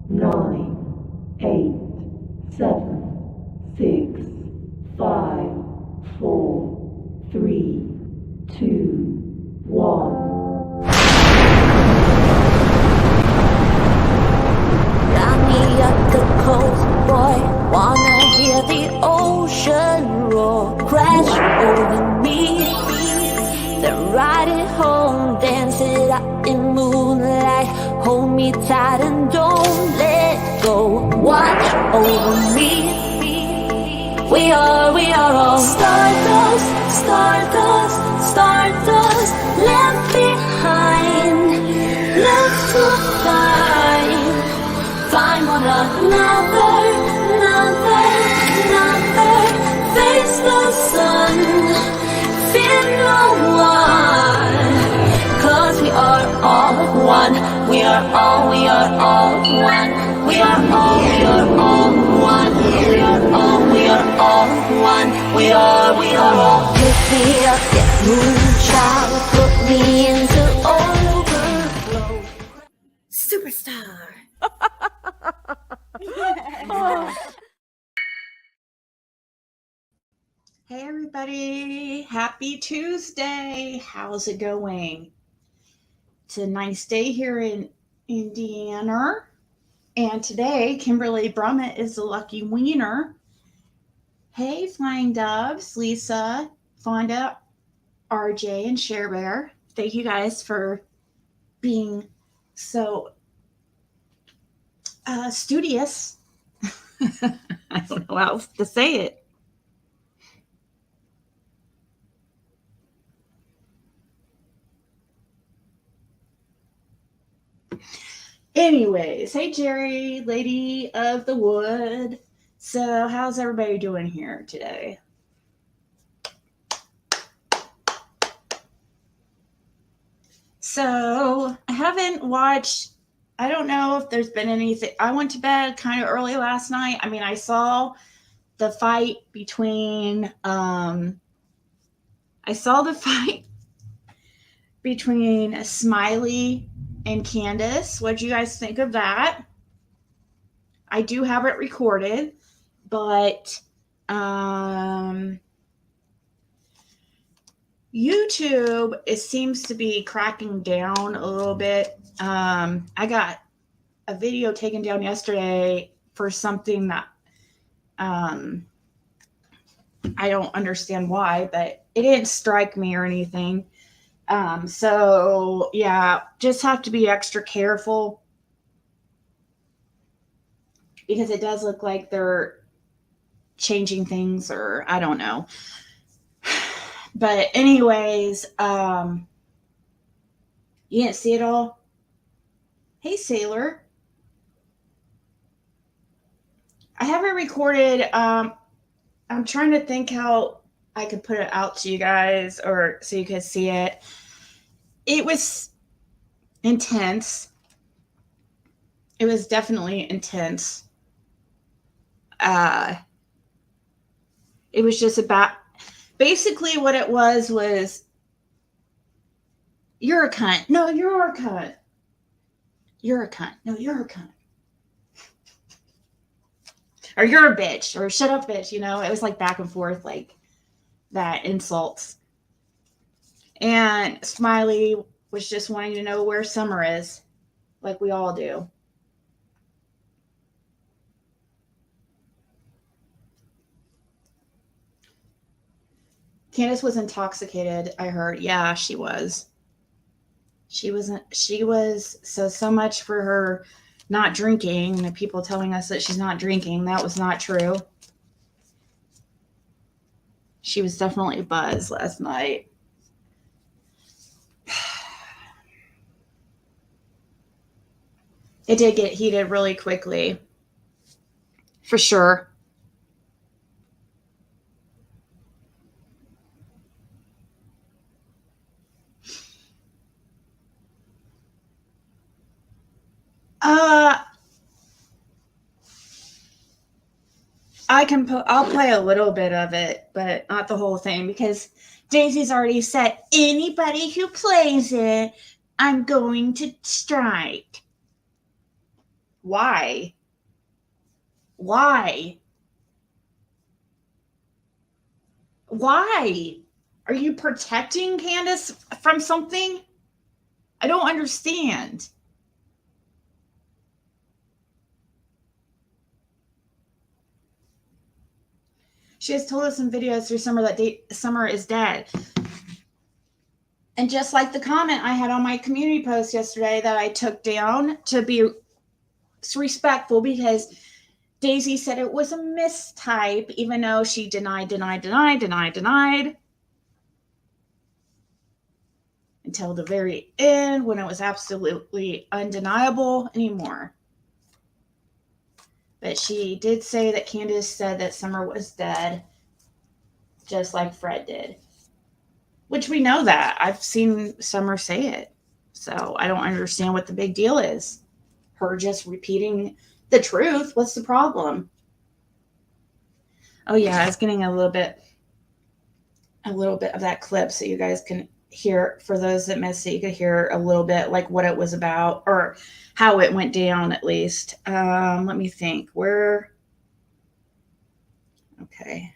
9, 8, 7, 6, 5, 4, 3, 2, 1. Got me at the coast, boy. Wanna hear the ocean roar crash over me. Then ride it home, dance it out in moonlight. Hold me tight and don't let go. Watch over me. We are all stardust, stardust, stardust. Left behind, left to find one another, face the sun, fear no one, 'cause we are all one, we are all one, we are all, we are all one, we are all one, we are all. Lift me up, yeah, moonshine, put me into overflow. Superstar. Hey everybody, happy Tuesday. How's it going? It's a nice day here in Indiana. And today, Kimberly Brummett is the lucky winner. Hey, Flying Doves, Lisa, Fonda, RJ, and Share Bear. Thank you guys for being so studious. I don't know how else to say it. Anyways, hey Jerry, Lady of the Wood. So how's everybody doing here today? So I haven't watched, I don't know if there's been anything. I went to bed kind of early last night. I mean, I saw the fight between, Smiley and Candace. What'd you guys think of that? I do have it recorded, but YouTube, it seems to be cracking down a little bit. I got a video taken down yesterday for something that I don't understand why, but it didn't strike me or anything. So yeah, just have to be extra careful because it does look like they're changing things, or I don't know. But anyways, you didn't see it all? Hey, Sailor. I haven't recorded. I'm trying to think how I could put it out to you guys or so you could see it. It was intense. It was definitely intense. It was just about, basically what it was, you're a cunt. No, you're a cunt. You're a cunt. No, you're a cunt. Or you're a bitch. Or shut up, bitch. You know, it was like back and forth, like that, insults. And Smiley was just wanting to know where Summer is, like we all do. Candace was intoxicated, I heard. Yeah, she was. She was, so much for her not drinking. The people telling us that she's not drinking, that was not true. She was definitely buzzed last night. It did get heated really quickly. For sure. I'll play a little bit of it, but not the whole thing, because Daisy's already said, anybody who plays it, I'm going to strike. Why? Why? Why? Are you protecting Candace from something? I don't understand. She has told us in videos through summer that Summer is dead. And just like the comment I had on my community post yesterday that I took down to be respectful, because Daisy said it was a mistype, even though she denied until the very end when it was absolutely undeniable anymore. But she did say that Candace said that Summer was dead, just like Fred did. Which we know that. I've seen Summer say it. So I don't understand what the big deal is. Her just repeating the truth. What's the problem? Oh yeah, I was getting a little bit of that clip so you guys can hear, for those that missed it, you could hear a little bit like what it was about, or how it went down at least. Let me think. Where? Okay.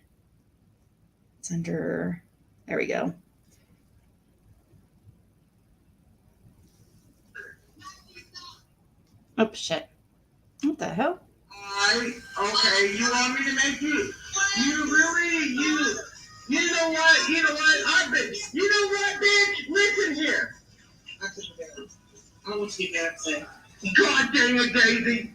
It's under, there we go. Oh, shit. What the hell? Okay, you want me to make you? You really, you know what? I've been, you know what, bitch? Listen here. I want to get that. God dang it, Daisy.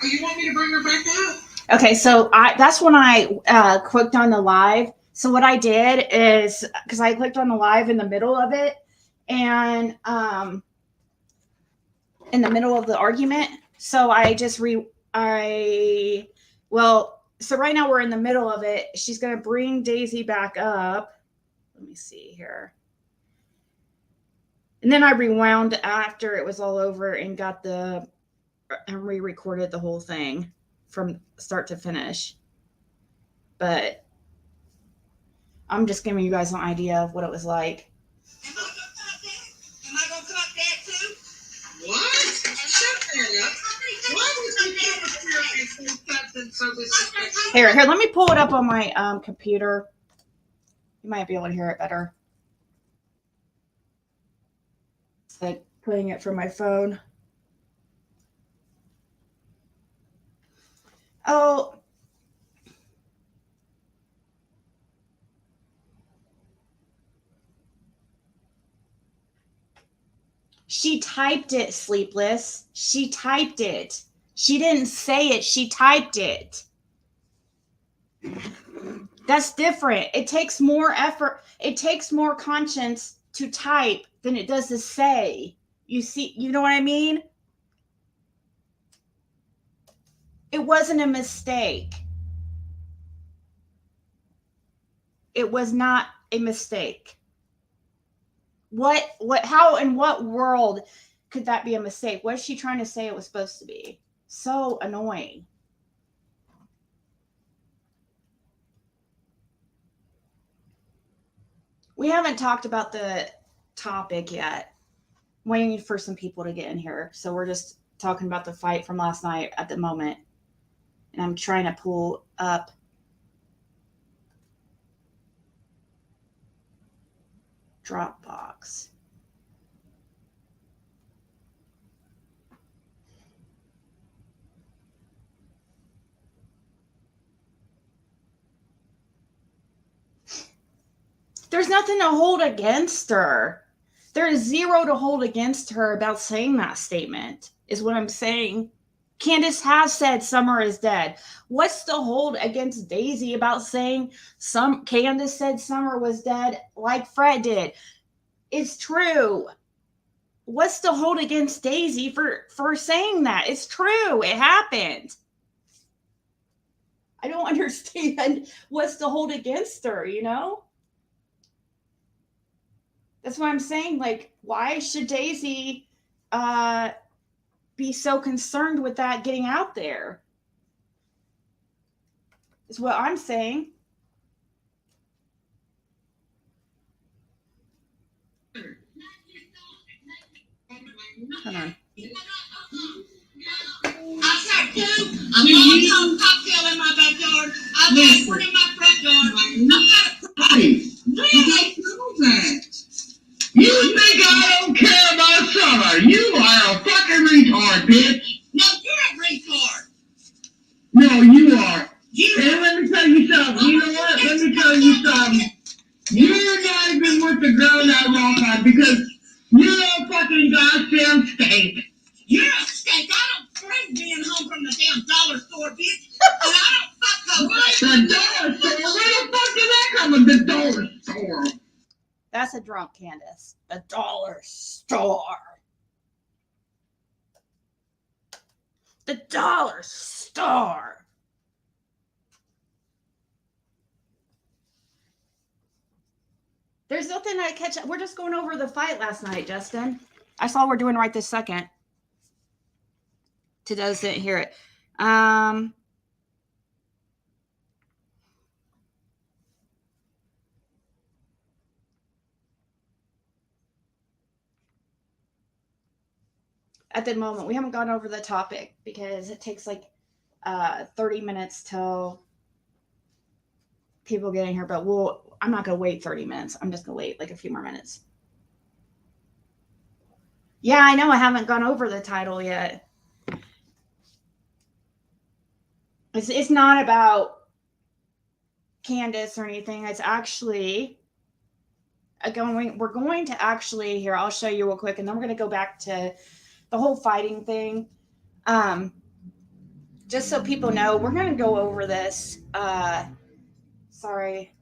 You want me to bring her back up? Okay, so that's when I clicked on the live. So what I did is, because I clicked on the live in the middle of it, and in the middle of the argument, so I just so right now we're in the middle of it. She's going to bring Daisy back up. Let me see here. And then I rewound after it was all over and re-recorded the whole thing from start to finish. But I'm just giving you guys an idea of what it was like. Am I going to cut that too? What? Shut that up. Why would you give us your something so disrespectful? Here, let me pull it up on my computer. You might be able to hear it better. It's like playing it from my phone. Oh. She typed it, Sleepless. She typed it. She didn't say it. She typed it. That's different. It takes more effort. It takes more conscience to type than it does to say. You see, you know what I mean? It wasn't a mistake. It was not a mistake. How, in what world could that be a mistake? What is she trying to say it was supposed to be? So annoying. We haven't talked about the topic yet. I'm waiting for some people to get in here. So we're just talking about the fight from last night at the moment. And I'm trying to pull up Dropbox. There's nothing to hold against her. There is zero to hold against her about saying that statement, is what I'm saying. Candace has said Summer is dead. What's the hold against Daisy about saying Candace said Summer was dead like Fred did? It's true. What's the hold against Daisy for saying that? It's true. It happened. I don't understand what's the hold against her, you know? That's why I'm saying, like, why should Daisy be so concerned with that getting out there? Is what I'm saying. Hold on. I got one in my front yard. I'm not afraid. Really? You think I don't care about summer? You are a fucking retard, bitch. No, you're a retard. No, you are. And let me tell you something. You know what? Let me tell you something. You're not even with the ground that long time because you're a fucking goddamn steak. You're a steak. I don't like being home from the damn dollar store, bitch. And I don't fuck the dollar store. Where the fuck did that come from? The dollar store. That's a drunk Candace. The dollar store. The dollar store. There's nothing I catch. We're just going over the fight last night, Justin. That's all we're doing right this second. To those that didn't hear it. At the moment, we haven't gone over the topic because it takes like 30 minutes till people get in here. But I'm not going to wait 30 minutes. I'm just going to wait like a few more minutes. Yeah, I know I haven't gone over the title yet. It's not about Candace or anything. It's actually we're going to actually, here, I'll show you real quick, and then we're going to go back to the whole fighting thing. Just so people know, we're going to go over this. Sorry,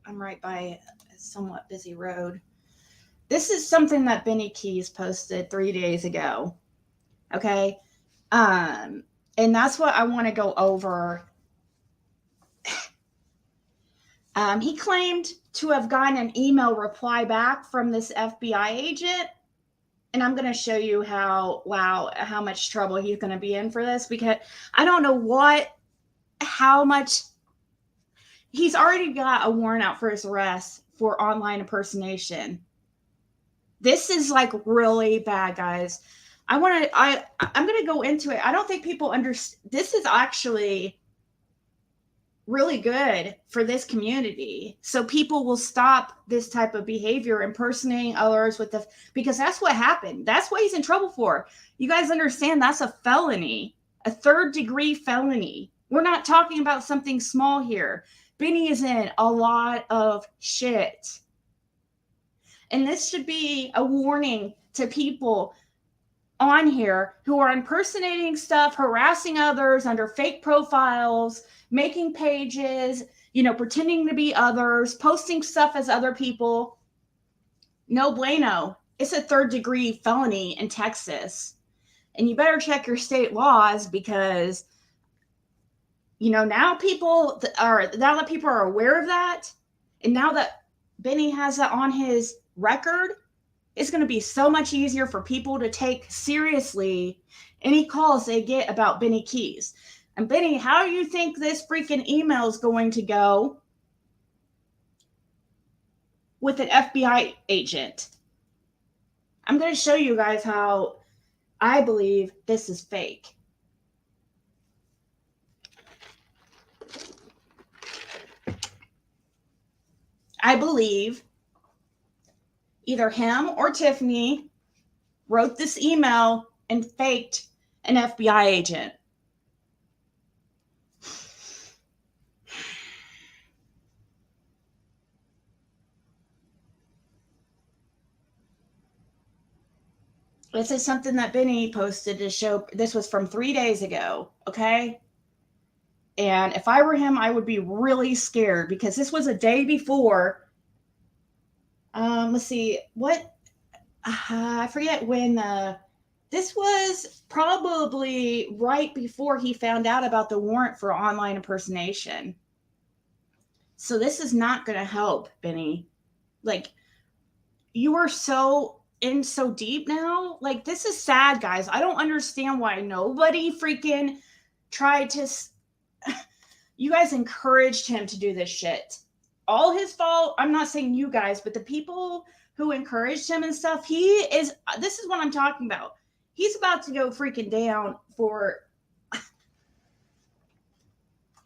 I'm right by a somewhat busy road. This is something that Benny Keys posted 3 days ago. Okay. And that's what I want to go over. He claimed to have gotten an email reply back from this FBI agent. And I'm going to show you how much trouble he's going to be in for this, because I don't know how much. He's already got a warrant out for his arrest for online impersonation. This is like really bad, guys. I'm going to go into it. I don't think people understand. This is actually really good for this community. So people will stop this type of behavior, impersonating others because that's what happened. That's what he's in trouble for. You guys understand that's a felony, a 3rd-degree felony. We're not talking about something small here. Benny is in a lot of shit. And this should be a warning to people on here who are impersonating stuff, harassing others under fake profiles, making pages, pretending to be others, posting stuff as other people. No bueno. It's a 3rd-degree felony in Texas. And you better check your state laws because, now that people are aware of that, and now that Benny has that on his record, it's going to be so much easier for people to take seriously any calls they get about Benny Keys. And Benny, how do you think this freaking email is going to go with an FBI agent? I'm going to show you guys how I believe this is fake. I believe either him or Tiffany wrote this email and faked an FBI agent. This is something that Benny posted to show. This was from 3 days ago, okay? And if I were him, I would be really scared because this was a day before. Let's see, I forget when. This was probably right before he found out about the warrant for online impersonation. So this is not going to help, Benny. Like, you are so deep now. Like, this is sad, guys. I don't understand why nobody freaking tried to. You guys encouraged him to do this shit. All his fault. I'm not saying you guys, but the people who encouraged him and stuff, this is what I'm talking about. He's about to go freaking down for,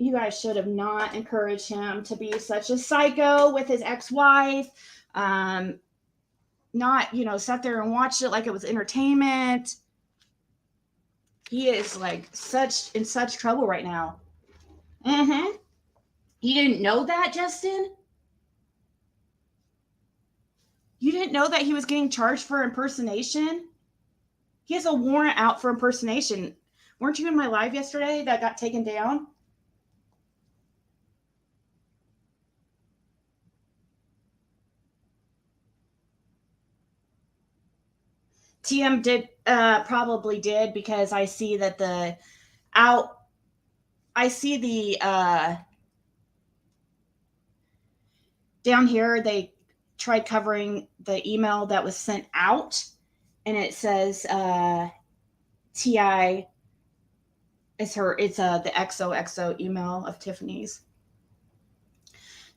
You guys should have not encouraged him to be such a psycho with his ex-wife. Not, sat there and watched it like it was entertainment. He is like in such trouble right now. You didn't know that, Justin? You didn't know that he was getting charged for impersonation? He has a warrant out for impersonation. Weren't you in my live yesterday that got taken down? TM did probably did, because I see that down here they tried covering the email that was sent out, and it says TI is her. It's the XOXO email of Tiffany's.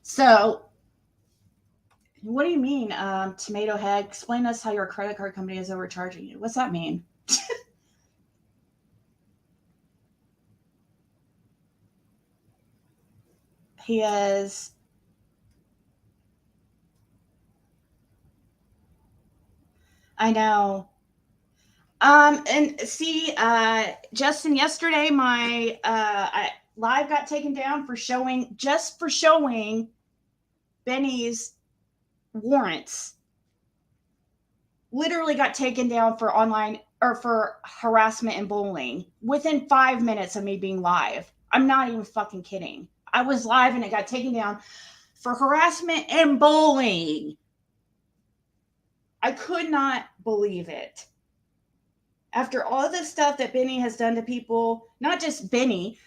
So what do you mean, Tomato Head? Explain us how your credit card company is overcharging you. What's that mean? He is. I know. And see, Justin, yesterday my live got taken down for showing Benny's warrants. Literally got taken down for online or for harassment and bullying within 5 minutes of me being live. I'm not even fucking kidding. I was live and it got taken down for harassment and bullying. I could not believe it. After all the stuff that Benny has done to people, not just Benny,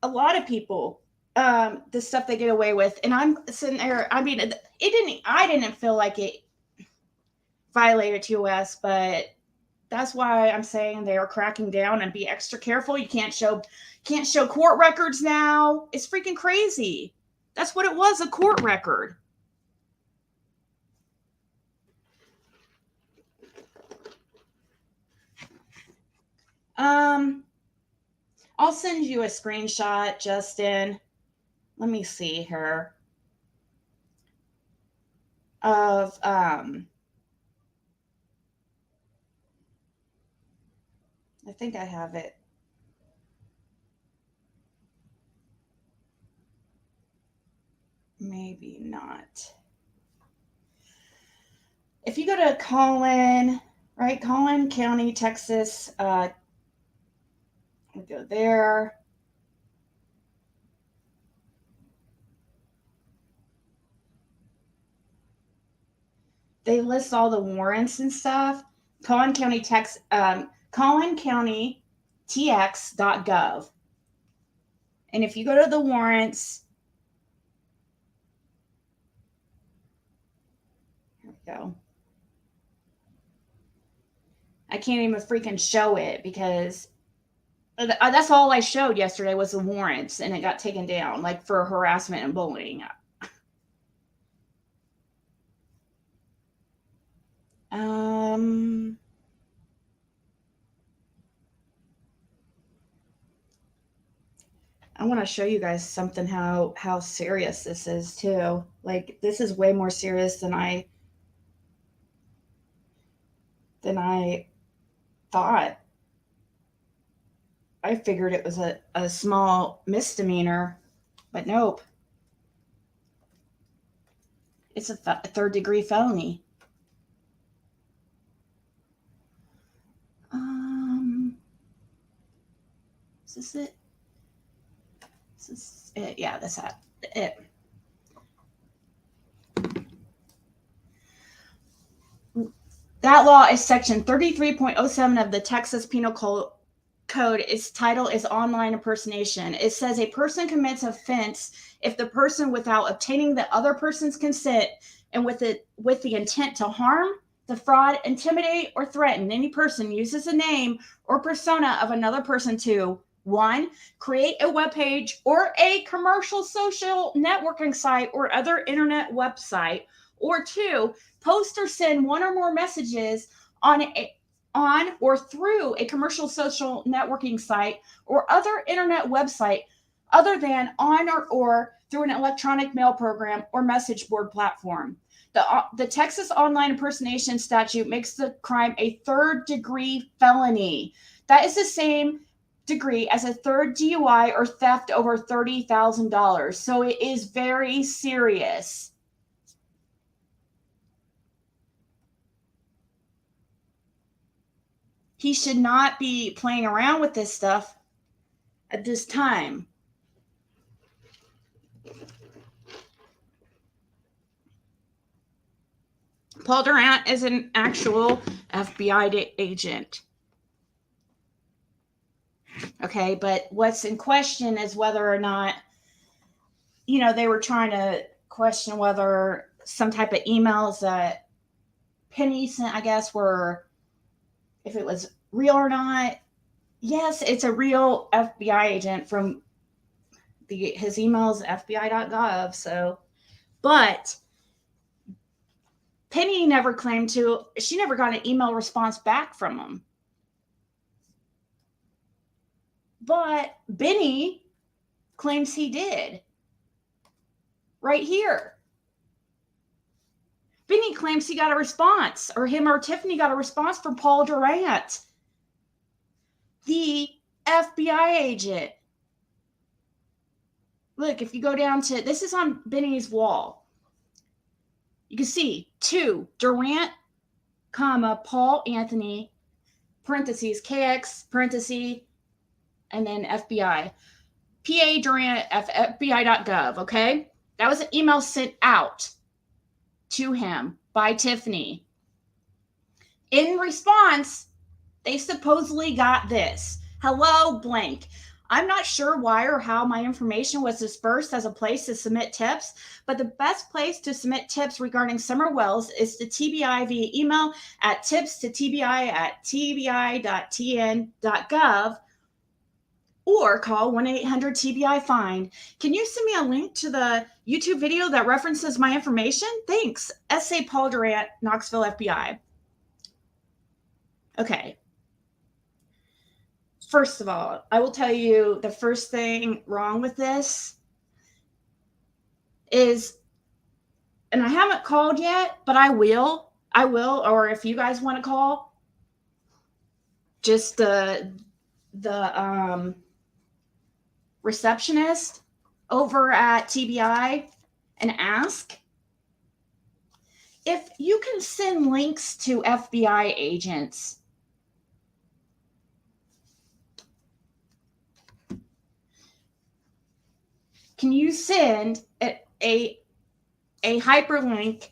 a lot of people, the stuff they get away with. And I'm sitting there, I mean, I didn't feel like it violated TOS, but that's why I'm saying they are cracking down, and be extra careful. You can't show court records now. It's freaking crazy. That's what it was, a court record. I'll send you a screenshot, Justin. Let me see here. Of I think I have it. Maybe not. If you go to Collin County, Texas, we'll go there. They list all the warrants and stuff. Collin County TX.gov. And if you go to the warrants, here we go. I can't even freaking show it because that's all I showed yesterday was the warrants, and it got taken down, like for harassment and bullying. I want to show you guys something, how serious this is too. Like, this is way more serious than I thought. I figured it was a small misdemeanor, but nope. It's a third-degree felony. Is this it? This is it. Yeah, that's it. That law is section 33.07 of the Texas Penal Code. Its title is online impersonation. It says a person commits offense if the person, without obtaining the other person's consent and with the intent to harm, defraud, intimidate, or threaten any person, uses the name or persona of another person to 1. Create a web page or a commercial social networking site or other internet website, or 2. Post or send one or more messages on or through a commercial social networking site or other internet website other than on or through an electronic mail program or message board platform. The Texas online impersonation statute makes the crime a third-degree felony. That is the same degree as a third DUI or theft over $30,000. So it is very serious. He should not be playing around with this stuff at this time. Paul Durant is an actual FBI agent. Okay, but what's in question is whether or not, they were trying to question whether some type of emails that Penny sent, I guess, were, if it was real or not. Yes, it's a real FBI agent from his emails, FBI.gov. So, but Penny never claimed to, she never got an email response back from him. But Benny claims he did. Right here. Benny claims he got a response, or him or Tiffany got a response from Paul Durant, the FBI agent. Look, if you go down to, this is on Benny's wall. You can see Durant, Paul Anthony, parentheses, KX, parentheses, and then FBI. PA Durant, FBI.gov, okay? That was an email sent out to him by Tiffany. In response, they supposedly got this. Hello, blank. I'm not sure why or how my information was dispersed as a place to submit tips, but the best place to submit tips regarding Summer Wells is to TBI via email at tips@tbi.tn.gov or call 1-800-TBI-FIND. Can you send me a link to the YouTube video that references my information? Thanks. S.A. Paul Durant, Knoxville FBI. Okay. First of all, I will tell you the first thing wrong with this is, and I haven't called yet, but I will, or if you guys want to call, just the receptionist over at TBI and ask if you can send links to FBI agents. Can you send a hyperlink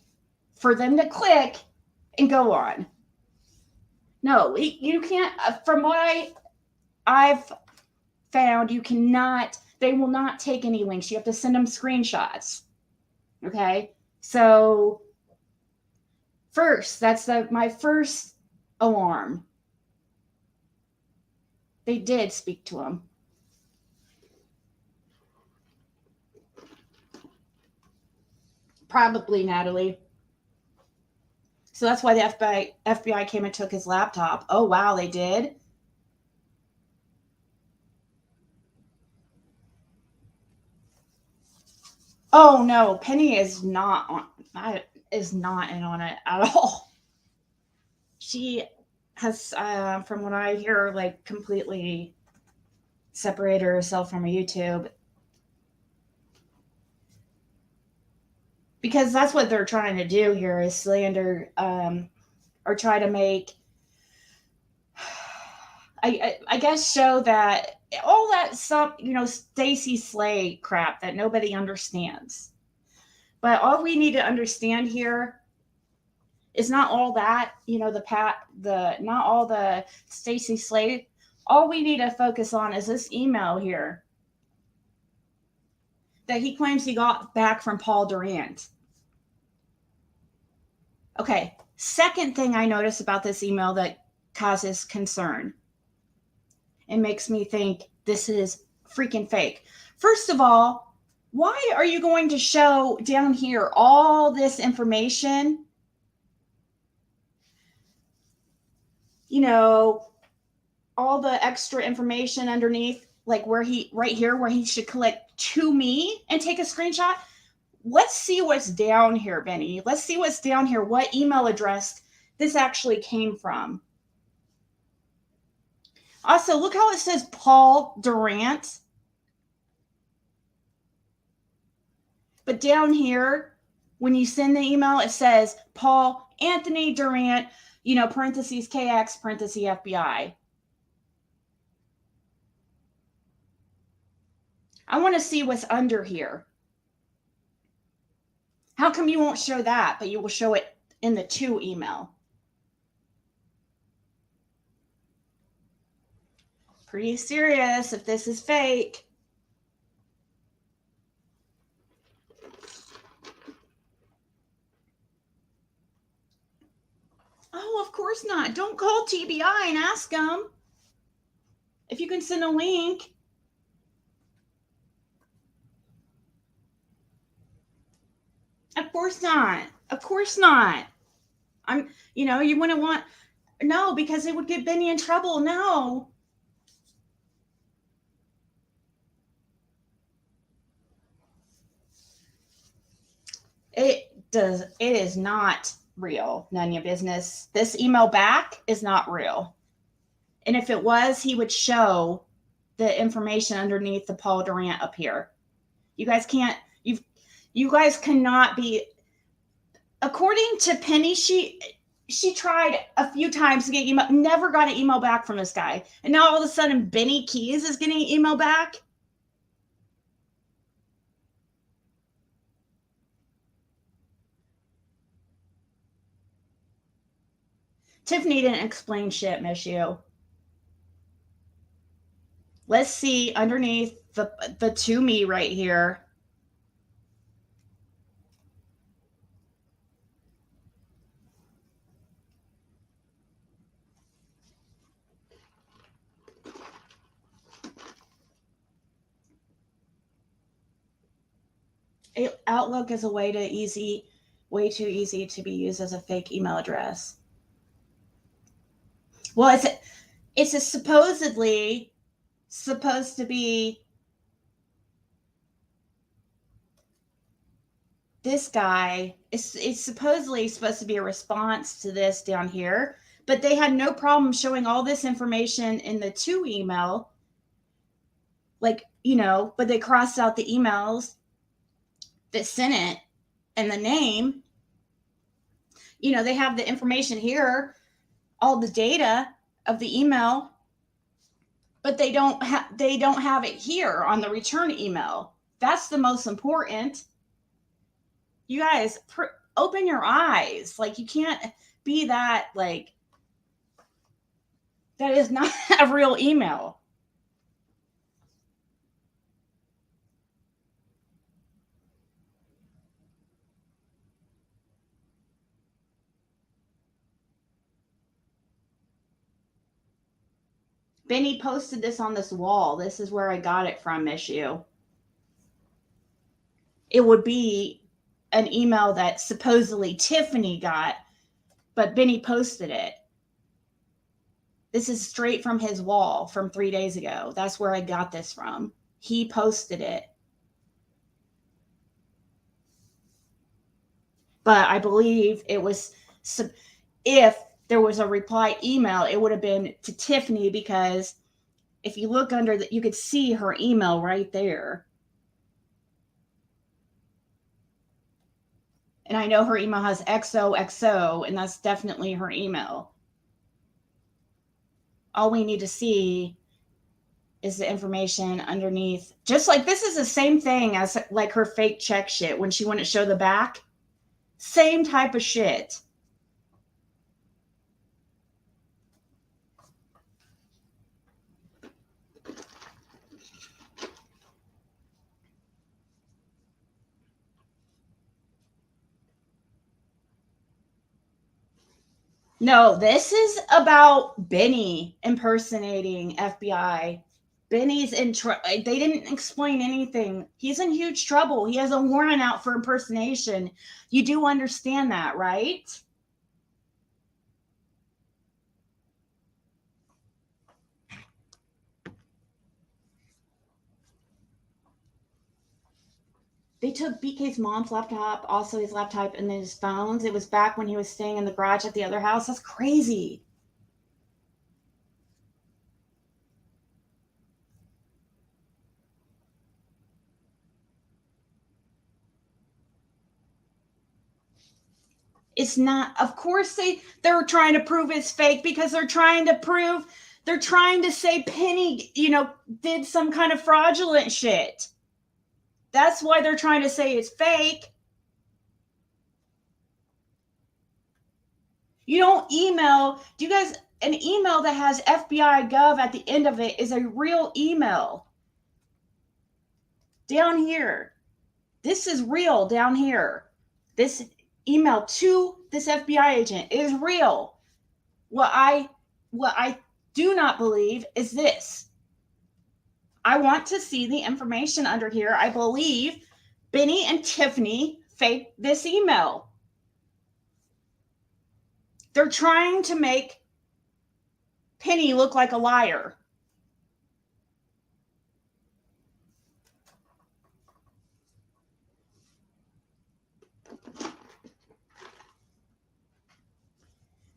for them to click and go on? No, you can't. From what I've found, you cannot. They will not take any links. You have to send them screenshots. Okay, so first, that's my first alarm. They did speak to him. Probably, Natalie. So that's why the FBI came and took his laptop. Oh, wow, they did? Oh, no, Penny is not in on it at all. She has, from what I hear, like completely separated herself from YouTube. Because that's what they're trying to do here is slander, or try to make, I guess, show that all that stuff, Stacey Slay crap that nobody understands. But all we need to understand here is not all that, not all the Stacey Slay. All we need to focus on is this email here that he claims he got back from Paul Durant. Okay, second thing I notice about this email that causes concern and makes me think this is freaking fake. First of all, why are you going to show down here all this information? All the extra information underneath. like where right here, where he should click to me and take a screenshot. Let's see what's down here, Benny. Let's see what's down here. What email address this actually came from. Also, look how it says Paul Durant. But down here, when you send the email, it says Paul Anthony Durant, parentheses KX, parentheses FBI. I want to see what's under here. How come you won't show that, but you will show it in the to email? Pretty serious if this is fake. Oh, of course not. Don't call TBI and ask them if you can send a link. Of course not. Of course not. You wouldn't want, no, because it would get Benny in trouble. No. It is not real. None of your business. This email back is not real. And if it was, he would show the information underneath the Paul Durant up here. You guys can't, you guys cannot be, according to Penny, she tried a few times to get email, never got an email back from this guy. And now all of a sudden Benny Keys is getting an email back. Tiffany didn't explain shit, miss you. Let's see underneath the to me right here. Outlook is a way too easy to be used as a fake email address. Well, it's supposedly supposed to be this guy. It's supposedly supposed to be a response to this down here, but they had no problem showing all this information in the to email. But they crossed out the emails that sent it and the name. They have the information here, all the data of the email, but they don't have it here on the return email. That's the most important. You guys, open your eyes. Like, you can't be that, like, that is not a real email. Benny posted this on this wall. This is where I got it from, miss you. It would be an email that supposedly Tiffany got, but Benny posted it. This is straight from his wall from 3 days ago. That's where I got this from. He posted it. But I believe it was, if there was a reply email, it would have been to Tiffany, because if you look under that, you could see her email right there. And I know her email has XOXO, and that's definitely her email. All we need to see is the information underneath. Just like this is the same thing as like her fake check shit when she wouldn't show the back. Same type of shit. No, this is about Benny impersonating FBI. Benny's in trouble. They didn't explain anything. He's in huge trouble. He has a warrant out for impersonation. You do understand that, right? They took BK's mom's laptop, also his laptop, and then his phones. It was back when he was staying in the garage at the other house. That's crazy. It's not, of course they're trying to prove it's fake because they're trying to say Penny, did some kind of fraudulent shit. That's why they're trying to say it's fake. You don't email, do you guys, an email that has FBI Gov at the end of it is a real email. Down here. This is real down here. This email to this FBI agent is real. What I do not believe is this. I want to see the information under here. I believe Benny and Tiffany faked this email. They're trying to make Penny look like a liar.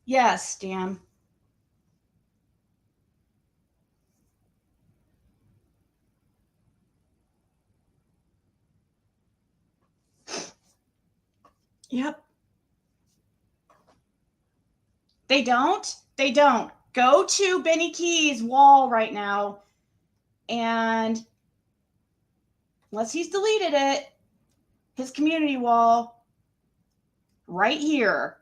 Yes, Dan. Yep. They don't. Go to Benny Key's wall right now, and unless he's deleted it, his community wall right here.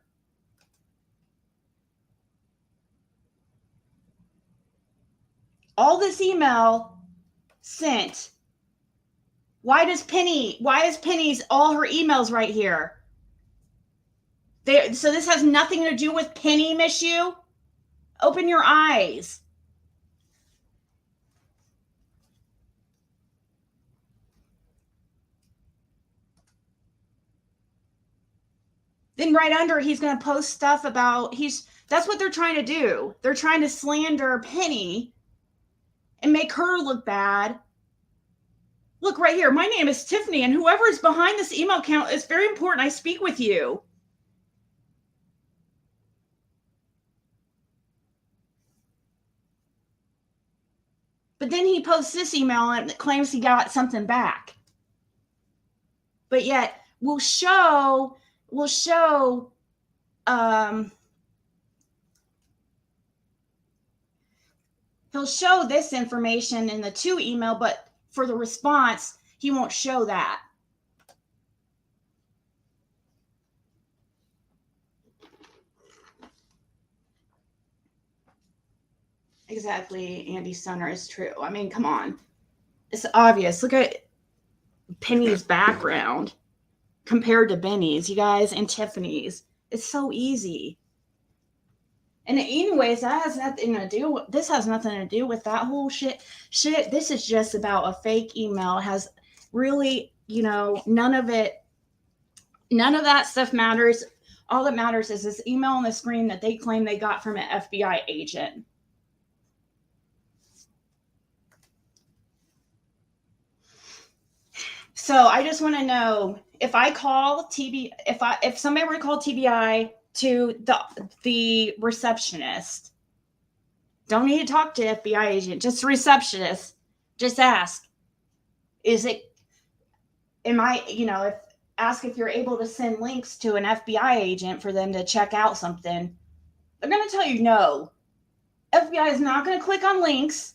All this email sent. Why is Penny's all her emails right here? So this has nothing to do with Penny, miss you? Open your eyes. Then right under, he's going to post stuff about, that's what they're trying to do. They're trying to slander Penny and make her look bad. Look right here. My name is Tiffany, and whoever is behind this email account is very important. I speak with you. But then he posts this email and claims he got something back. But yet we'll show he'll show this information in the 2 email, but for the response, he won't show that. Exactly, Andy Stunner is true. I mean, come on. It's obvious. Look at Penny's background compared to Benny's, you guys, and Tiffany's. It's so easy. And anyways, that has nothing to do. This has nothing to do with that whole shit. This is just about a fake email. It has really, none of that stuff matters. All that matters is this email on the screen that they claim they got from an FBI agent. So I just want to know, if I call if somebody were to call TBI to the receptionist, don't need to talk to FBI agent, just receptionist, just ask, ask if you're able to send links to an FBI agent for them to check out something. They're going to tell you no. FBI is not going to click on links.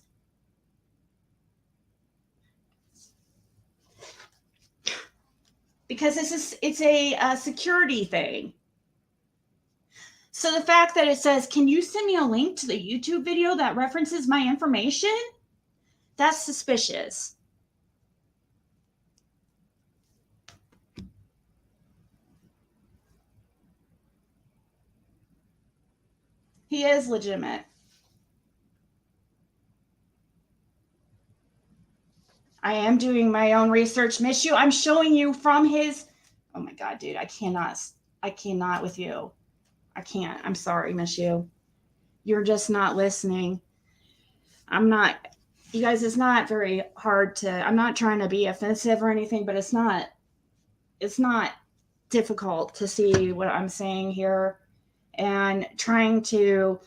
Because it's a security thing. So the fact that it says, can you send me a link to the YouTube video that references my information? That's suspicious. He is legitimate. I am doing my own research, miss you. I'm showing you from his. Oh my God, dude. I cannot with you. I can't. I'm sorry, miss you. You're just not listening. I'm not. You guys, it's not very hard to. I'm not trying to be offensive or anything, but it's not it's not difficult to see what I'm saying here, and trying to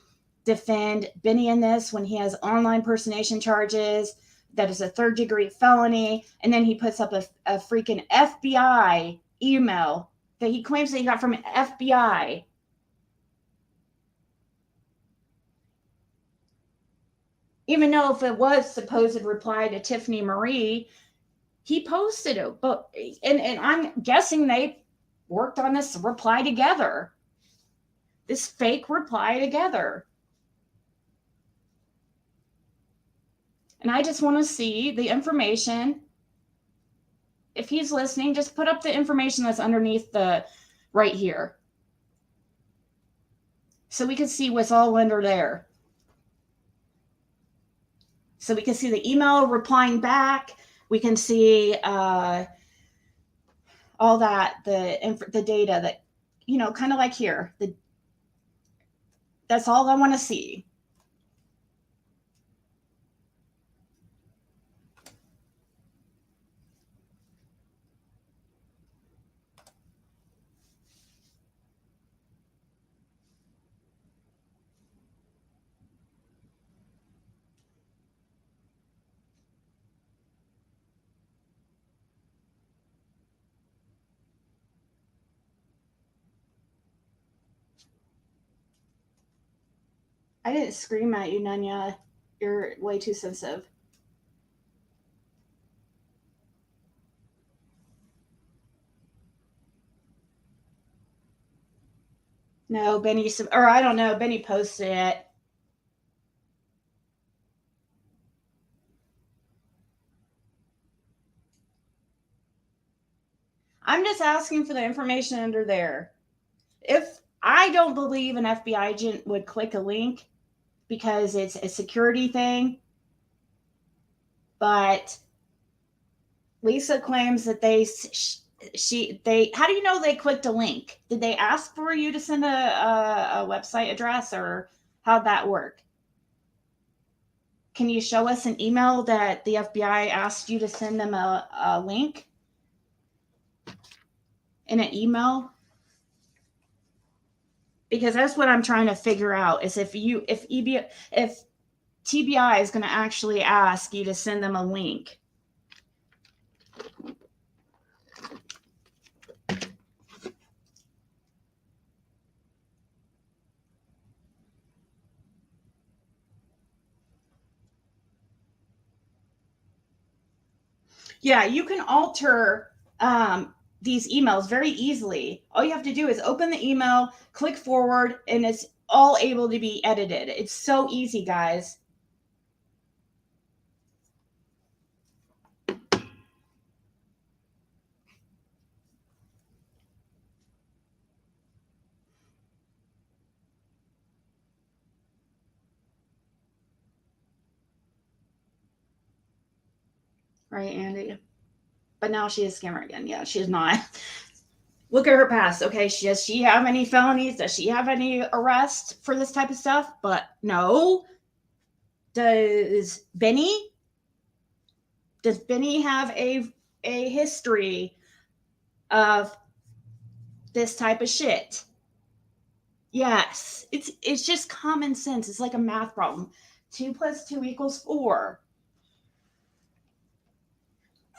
defend Benny in this when he has online impersonation charges. That is a 3rd-degree felony. And then he puts up a freaking FBI email that he claims that he got from an FBI. Even though if it was supposed reply to Tiffany Marie, he posted it. But and I'm guessing they worked on this reply together. This fake reply together. And I just want to see the information. If he's listening, just put up the information that's underneath the right here, so we can see what's all under there. So we can see the email replying back. We can see all that, the data that, you know, kind of like here. That's all I want to see. I didn't scream at you, Nanya. You're way too sensitive. No, Benny, or I don't know, Benny posted it. I'm just asking for the information under there. If I don't believe an FBI agent would click a link because it's a security thing, but Lisa claims that they how do you know they clicked a link? Did they ask for you to send a website address, or how'd that work? Can you show us an email that the FBI asked you to send them a link in an email? Because that's what I'm trying to figure out, is if TBI is going to actually ask you to send them a link. Yeah, you can alter these emails very easily. All you have to do is open the email, click forward, and it's all able to be edited. It's so easy, guys. Right, Andy? But now she is a scammer again. Yeah, she's not. Look at her past. Okay, does she have any felonies? Does she have any arrests for this type of stuff? But no. Does Benny have a history of this type of shit? Yes. It's just common sense. It's like a math problem. 2 + 2 = 4.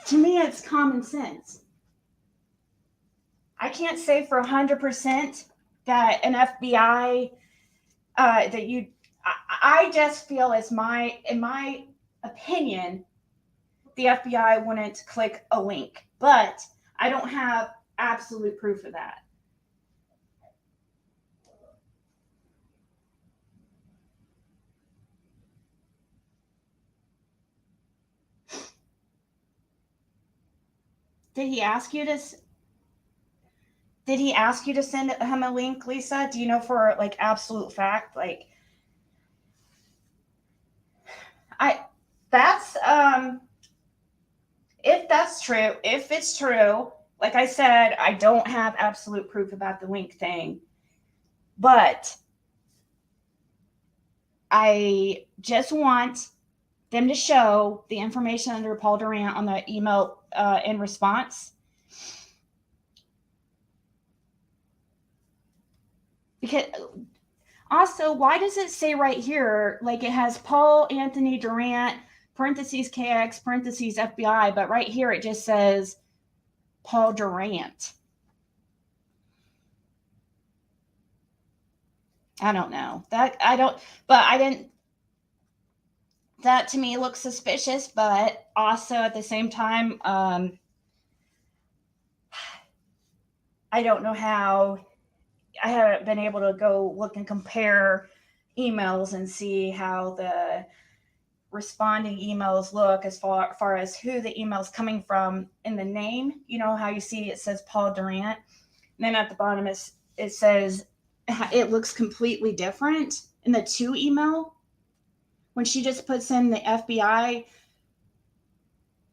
To me, it's common sense. I can't say for 100% that an FBI I just feel, in my opinion, the FBI wouldn't click a link, but I don't have absolute proof of that. Did he ask you to send him a link, Lisa? Do you know for like absolute fact? Like, if it's true, like I said, I don't have absolute proof about the link thing, but I just want them to show the information under Paul Durant on the email in response. Because also, why does it say right here, like it has Paul Anthony Durant, parentheses KX, parentheses FBI, but right here it just says Paul Durant. I don't know. That to me looks suspicious, but also at the same time, I don't know how. I haven't been able to go look and compare emails and see how the responding emails look as far as who the email's coming from in the name. You know how you see it says Paul Durant, and then at the bottom it says it looks completely different in the to email. When she just puts in the FBI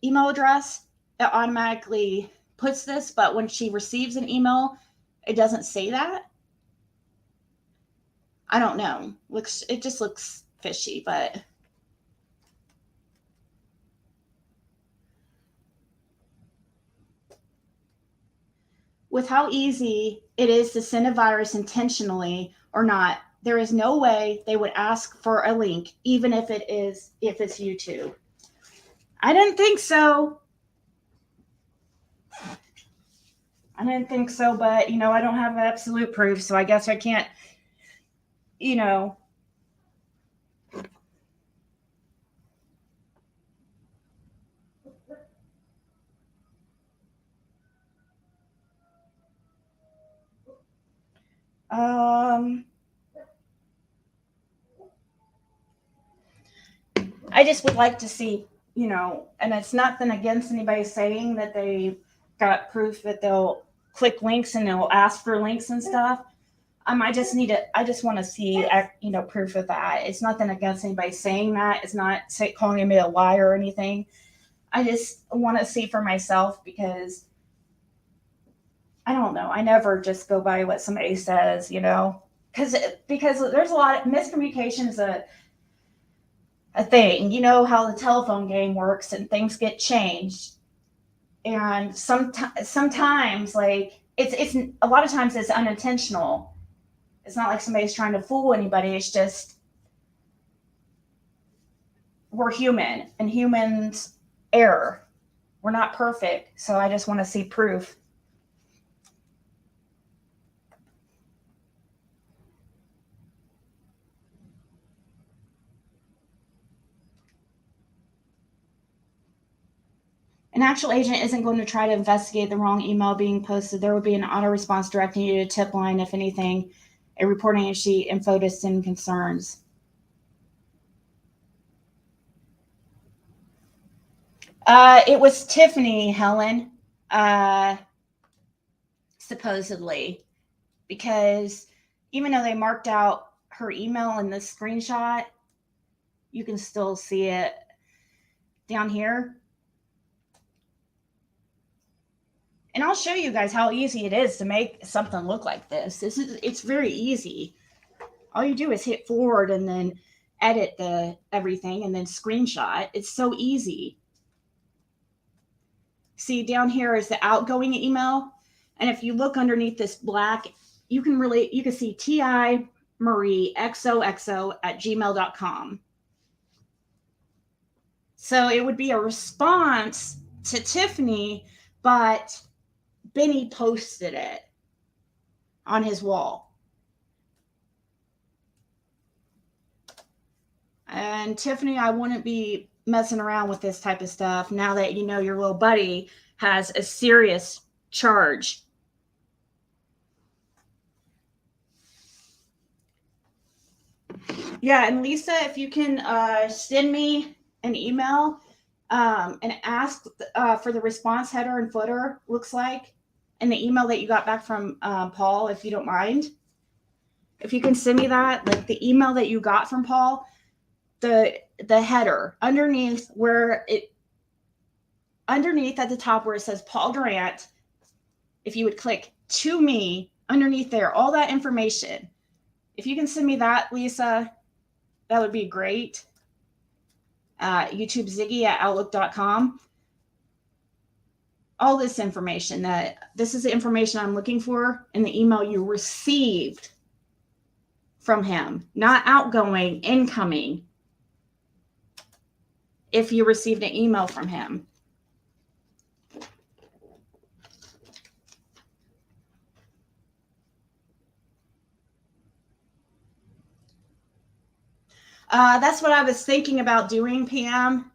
email address, it automatically puts this, but when she receives an email, it doesn't say that. I don't know. It just looks fishy, but with how easy it is to send a virus intentionally or not, there is no way they would ask for a link, even if it's YouTube. I didn't think so. But I don't have absolute proof, so I guess I can't, I just would like to see, and it's nothing against anybody saying that they got proof that they'll click links and they'll ask for links and stuff. I just want to see, proof of that. It's nothing against anybody saying that. It's not calling me a liar or anything. I just want to see for myself because I don't know. I never just go by what somebody says, because there's a lot of miscommunication is a thing. You know how the telephone game works and things get changed. And sometimes like it's a lot of times it's unintentional. It's not like somebody's trying to fool anybody. It's just we're human and humans error. We're not perfect. So I just want to see proof. An actual agent isn't going to try to investigate the wrong email being posted. There will be an auto response directing you to a tip line, if anything, a reporting sheet, info to send concerns. It was Tiffany, Helen, supposedly, because even though they marked out her email in this screenshot, you can still see it down here. And I'll show you guys how easy it is to make something look like this. It's very easy. All you do is hit forward and then edit everything and then screenshot. It's so easy. See, down here is the outgoing email. And if you look underneath this black, you can see TI Marie XOXO@gmail.com. So it would be a response to Tiffany, but Benny posted it on his wall. And Tiffany, I wouldn't be messing around with this type of stuff now that you know your little buddy has a serious charge. Yeah, and Lisa, if you can send me an email and ask for the response header and footer, looks like, and the email that you got back from Paul, if you don't mind. If you can send me that, like the email that you got from Paul, the header underneath at the top where it says Paul Durant, if you would click to me underneath there, all that information. If you can send me that, Lisa, that would be great. YouTube Ziggy at outlook.com. All this information this is the information I'm looking for in the email you received from him, not outgoing, incoming. If you received an email from him. That's what I was thinking about doing, PM.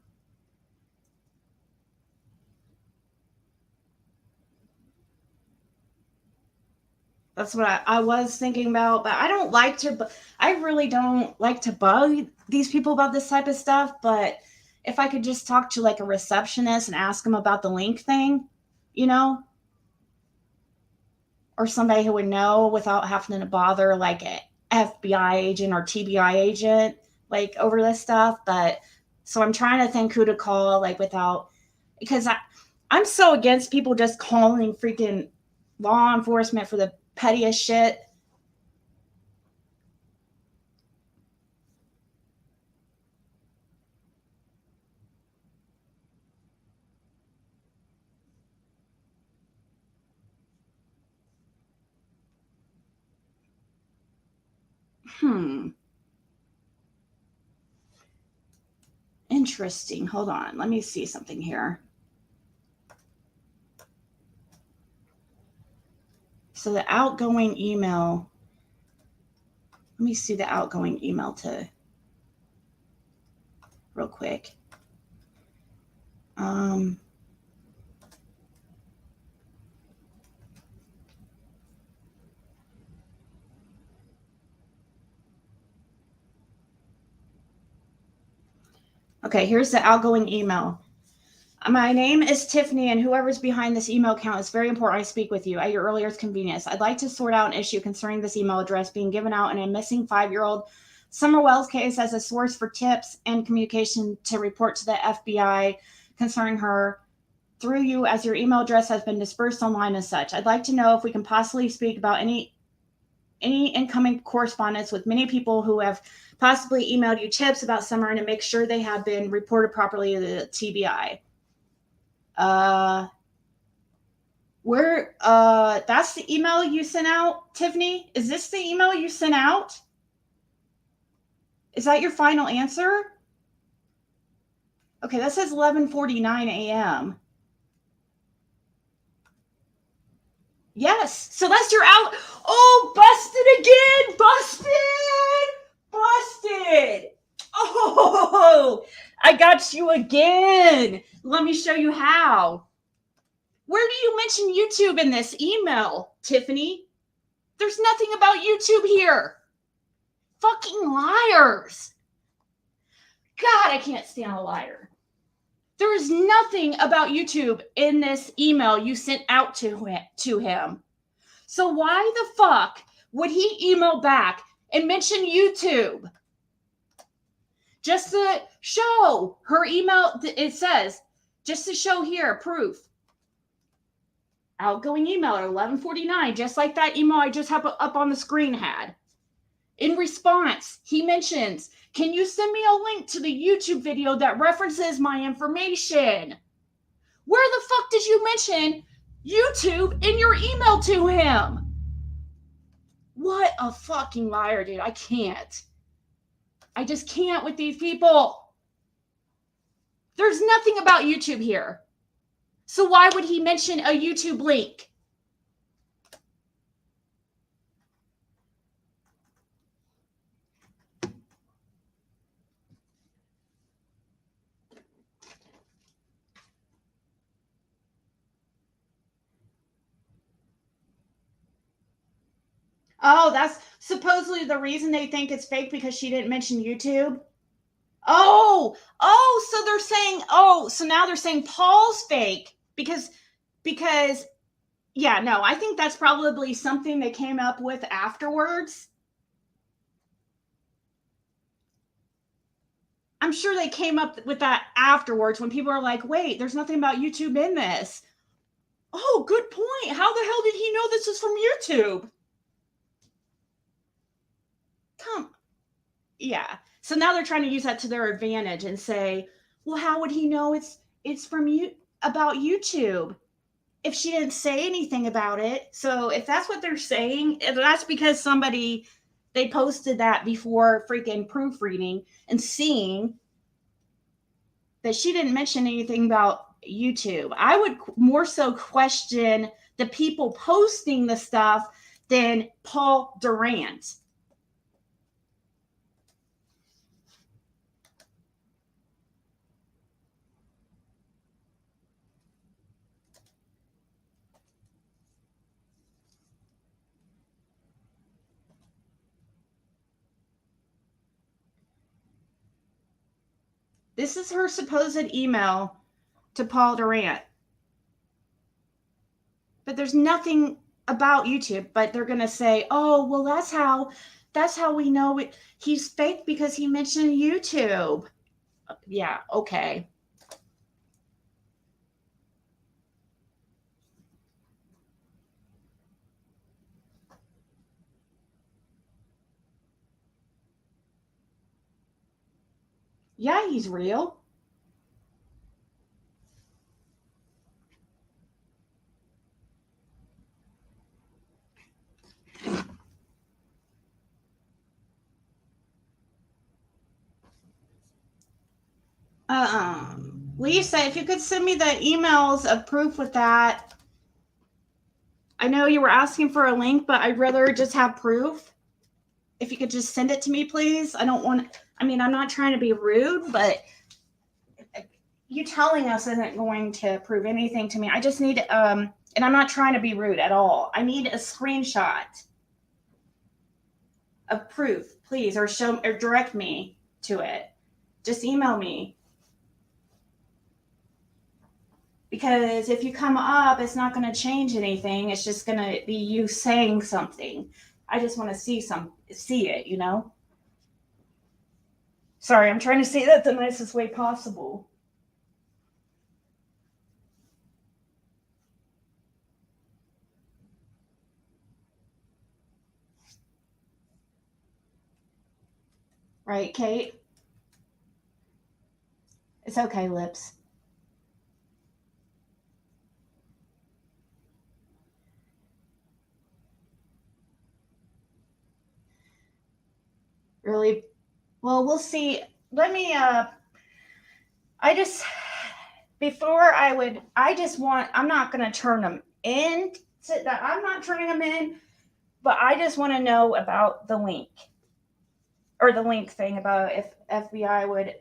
That's what I was thinking about, but I don't like to, I really don't like to bug these people about this type of stuff, but if I could just talk to like a receptionist and ask them about the link thing, you know, or somebody who would know without having to bother like an FBI agent or TBI agent, like over this stuff. But so I'm trying to think who to call, like without, because I'm so against people just calling freaking law enforcement for the pettiest shit. Interesting. Hold on. Let me see something here. So the outgoing email, let me see the outgoing email to real quick. Okay, here's the outgoing email. My name is Tiffany, and whoever's behind this email account is very important. I speak with you at your earliest convenience. I'd like to sort out an issue concerning this email address being given out in a missing 5-year-old Summer Wells case as a source for tips and communication to report to the FBI concerning her through you, as your email address has been dispersed online as such. I'd like to know if we can possibly speak about any incoming correspondence with many people who have possibly emailed you tips about Summer and to make sure they have been reported properly to the TBI. That's the email you sent out, Tiffany? Is this the email you sent out? Is that your final answer? Okay, that says 11:49 a.m. Yes, so that's your out. Oh, busted again! Busted! Oh, I got you again. Let me show you how. Where do you mention YouTube in this email, Tiffany? There's nothing about YouTube here. Fucking liars. God, I can't stand a liar. There is nothing about YouTube in this email you sent out to him. So why the fuck would he email back and mention YouTube? Just to show her email, it says, just to show here, proof. Outgoing email at 11:49, just like that email I just have up on the screen had. In response, he mentions, can you send me a link to the YouTube video that references my information? Where the fuck did you mention YouTube in your email to him? What a fucking liar, dude. I can't. I just can't with these people. There's nothing about YouTube here. So why would he mention a YouTube link? Oh, that's supposedly the reason they think it's fake, because she didn't mention YouTube. So they're saying, so now they're saying Paul's fake because, yeah, no, I think that's probably something they came up with afterwards. I'm sure they came up with that afterwards when people are like, wait, there's nothing about YouTube in this. Oh, good point. How the hell did he know this is from YouTube? Yeah. So now they're trying to use that to their advantage and say, well, how would he know it's from you about YouTube if she didn't say anything about it? So if that's what they're saying, that's because somebody They posted that before freaking proofreading and seeing that she didn't mention anything about YouTube. I would more so question the people posting the stuff than Paul Durant. This is her supposed email to Paul Durant. But there's nothing about YouTube, but they're going to say, "Oh, well that's how we know it. He's fake because he mentioned YouTube." Yeah, okay. Yeah, he's real. Lisa, if you could send me the emails of proof with that. I know you were asking for a link, but I'd rather just have proof. If you could just send it to me, please. I don't want, I mean, I'm not trying to be rude, but you telling us isn't going to prove anything to me. I just need, and I'm not trying to be rude at all. I need a screenshot of proof, please, or show or direct me to it. Just email me. Because if you come up, it's not going to change anything. It's just going to be you saying something. I just want to see it, you know? Sorry, I'm trying to say that the nicest way possible. Right, Kate? It's okay, Lips. Really? Well, we'll see. Let me, I just, I'm not going to turn them in. I'm not turning them in, but I just want to know about the link. Or the link thing about if FBI would,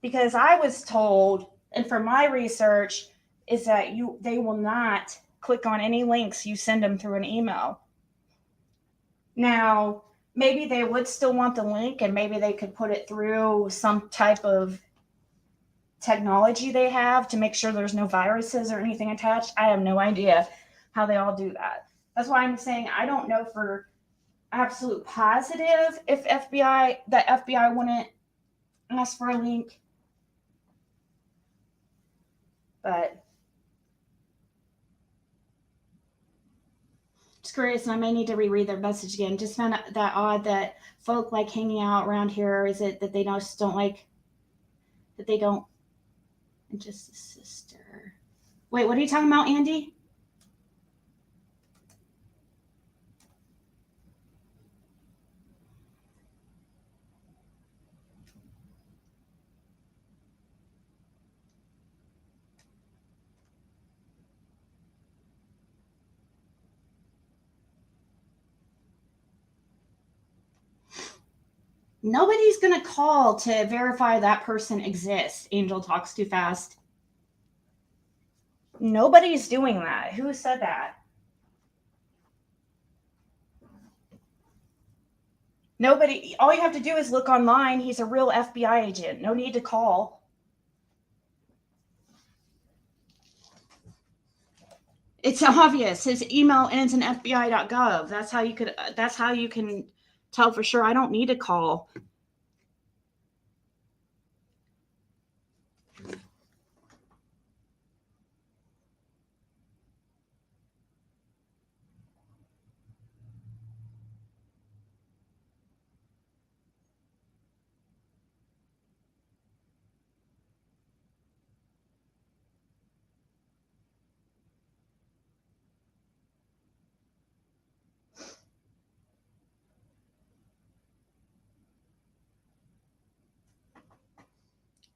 because I was told, and from my research, is that they will not click on any links you send them through an email. Now, maybe they would still want the link, and maybe they could put it through some type of technology they have to make sure there's no viruses or anything attached. I have no idea how they all do that. That's why I'm saying I don't know for absolute positive if FBI wouldn't ask for a link. But it's curious, and I may need to reread their message again. Just found that odd that folk like hanging out around here. Is it that they just don't like that they don't? And just a sister. Wait, what are you talking about, Andy? Nobody's going to call to verify that person exists. Angel talks too fast. Nobody's doing that. Who said that? Nobody. All you have to do is look online. He's a real FBI agent. No need to call. It's obvious. His email ends in FBI.gov. That's how you can tell for sure. I don't need to call.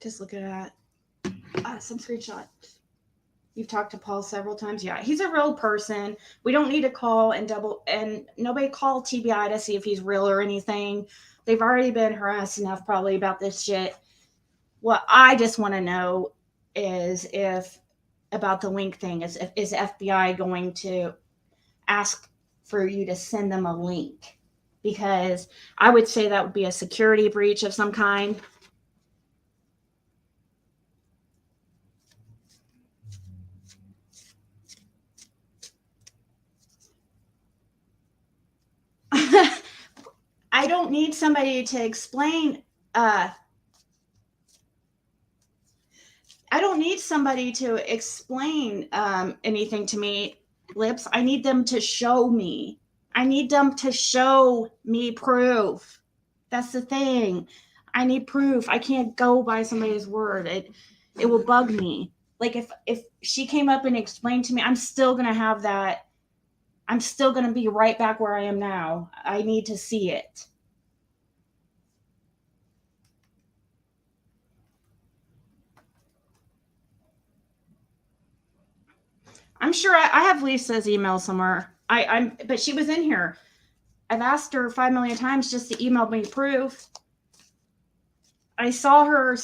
Just look at that. Some screenshots. You've talked to Paul several times. Yeah, he's a real person. We don't need to call and nobody call TBI to see if he's real or anything. They've already been harassed enough probably about this shit. What I just want to know is if about the link thing is FBI going to ask for you to send them a link? Because I would say that would be a security breach of some kind. I don't need somebody to explain. I don't need somebody to explain anything to me, Lips. I need them to show me. I need them to show me proof. That's the thing. I need proof. I can't go by somebody's word. It will bug me. Like if she came up and explained to me, I'm still gonna have that. I'm still gonna be right back where I am now. I need to see it. I'm sure I have Lisa's email somewhere. But she was in here. I've asked her 5 million times just to email me proof. I saw her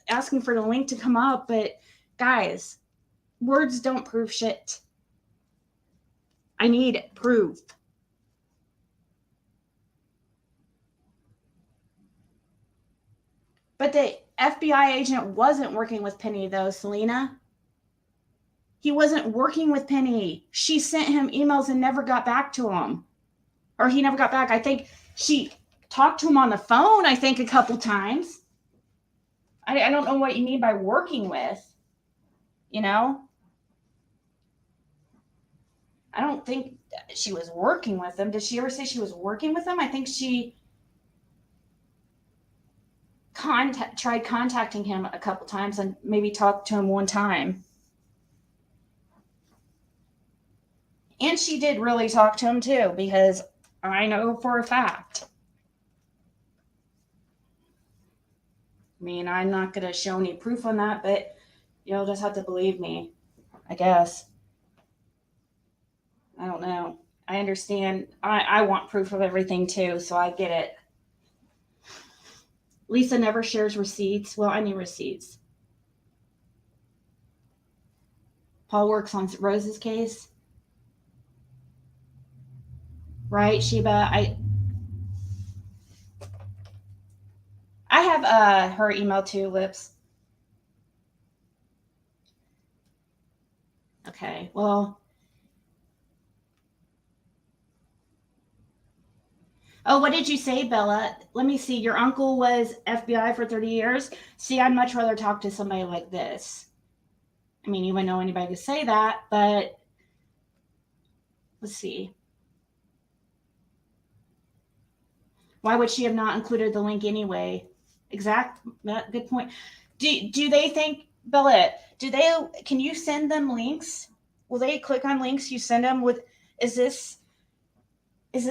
asking for the link to come up, but guys, words don't prove shit. I need proof. But the FBI agent wasn't working with Penny, though, Selena. He wasn't working with Penny. She sent him emails and never got back to him. Or he never got back. I think she talked to him on the phone, I think, a couple times. I don't know what you mean by working with, you know? I don't think she was working with him. Did she ever say she was working with him? I think she tried contacting him a couple times and maybe talked to him one time. And she did really talk to him too, because I know for a fact. I mean, I'm not going to show any proof on that, but you'll just have to believe me, I guess. I don't know. I understand. I want proof of everything too, so I get it. Lisa never shares receipts. Well, I need receipts. Paul works on Rose's case. Right, Sheba? I have her email too, Lips. Okay, well. Oh, what did you say, Bella? Let me see. Your uncle was FBI for 30 years. See, I'd much rather talk to somebody like this. I mean, you wouldn't know anybody could say that, but let's see. Why would she have not included the link anyway? Good point. Do they think, Bella, can you send them links? Will they click on links you send them with, is this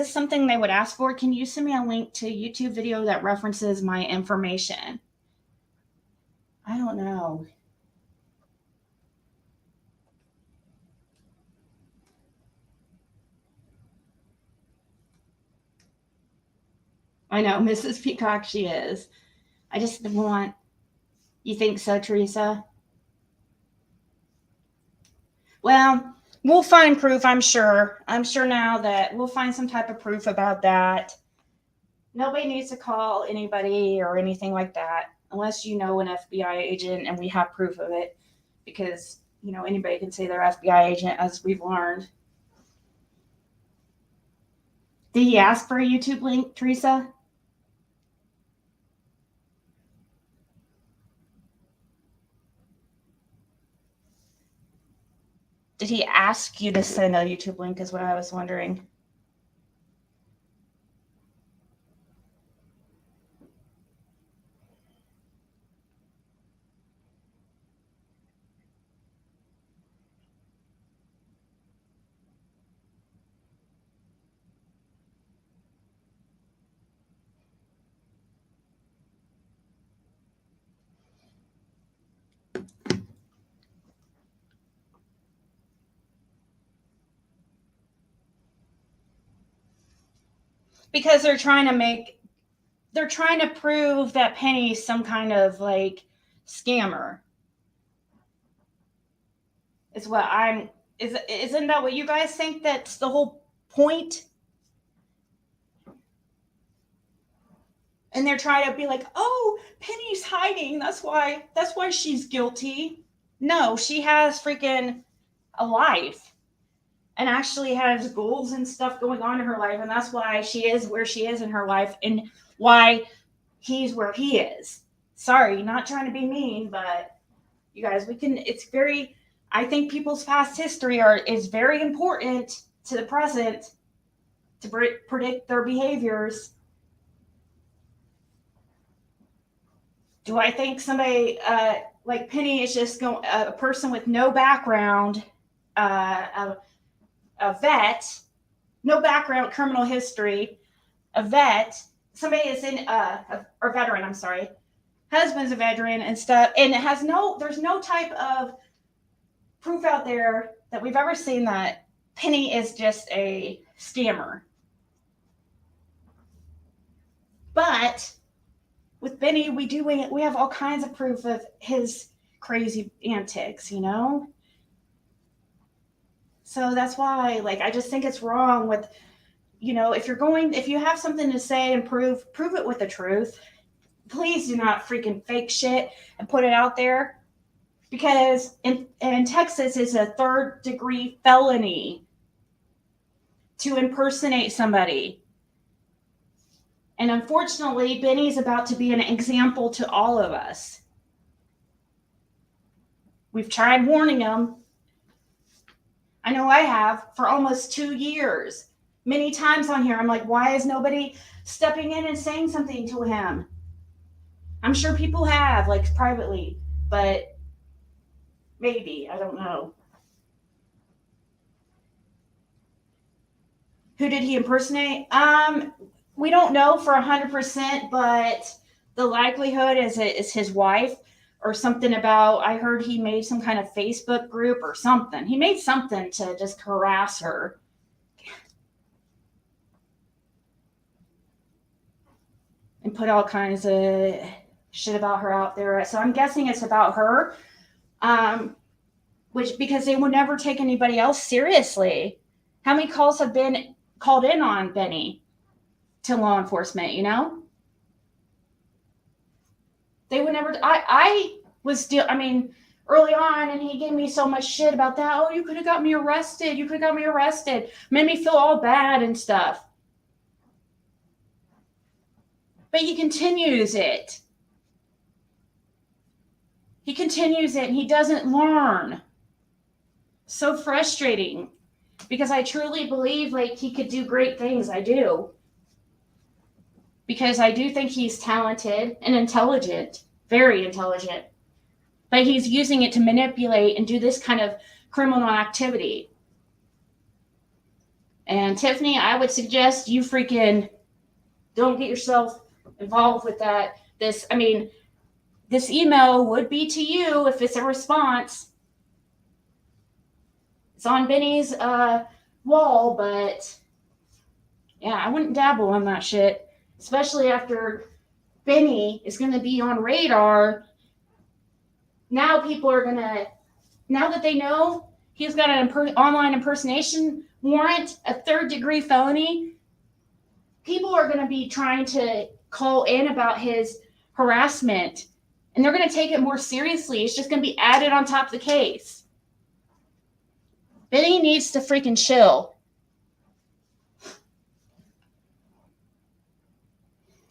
something they would ask for? Can you send me a link to a YouTube video that references my information? I don't know. I know, Mrs. Peacock, she is. I just want, you think so, Teresa? Well, we'll find proof, I'm sure. I'm sure now that we'll find some type of proof about that. Nobody needs to call anybody or anything like that unless you know an FBI agent and we have proof of it, because, you know, anybody can say they're FBI agent, as we've learned. Did he ask for a YouTube link, Teresa? Did he ask you to send a YouTube link is what I was wondering. Because they're trying to prove that Penny's some kind of like scammer. Isn't that what you guys think? That's the whole point? And they're trying to be like, oh, Penny's hiding. That's why she's guilty. No, she has freaking a life and actually has goals and stuff going on in her life. And that's why she is where she is in her life and why he's where he is. Sorry, not trying to be mean, but you guys, I think people's past history is very important to the present to predict their behaviors. Do I think somebody like Penny is just a person with no background, a vet, no background, criminal history, a vet, somebody is or veteran, I'm sorry, husband's a veteran and stuff, and there's no type of proof out there that we've ever seen that Penny is just a scammer. But with Benny, we have all kinds of proof of his crazy antics, you know? So that's why, like, I just think it's wrong with, you know, if you have something to say and prove it with the truth. Please do not freaking fake shit and put it out there, because in Texas it's a 3rd-degree felony to impersonate somebody. And unfortunately, Benny's about to be an example to all of us. We've tried warning him. I know I have for almost 2 years. Many times on here, I'm like, why is nobody stepping in and saying something to him? I'm sure people have, like, privately, but maybe, I don't know. Who did he impersonate? We don't know for 100%, but the likelihood is his wife or something about, I heard he made some kind of Facebook group or something. He made something to just harass her. And put all kinds of shit about her out there. So I'm guessing it's about her, because they would never take anybody else seriously. How many calls have been called in on Benny to law enforcement, you know? They would never. Early on, and he gave me so much shit about that. Oh, you could have got me arrested. Made me feel all bad and stuff. But he continues it. And he doesn't learn. So frustrating. Because I truly believe, like, he could do great things. I do. Because I do think he's talented and intelligent. Very intelligent. But he's using it to manipulate and do this kind of criminal activity. And Tiffany, I would suggest you freaking don't get yourself involved with that. This email would be to you if it's a response. It's on Benny's wall, but yeah, I wouldn't dabble in that shit. Especially after Benny is going to be on radar. Now now that they know he's got an online impersonation warrant, a 3rd-degree felony, people are going to be trying to call in about his harassment. And they're going to take it more seriously. It's just going to be added on top of the case. Benny needs to freaking chill.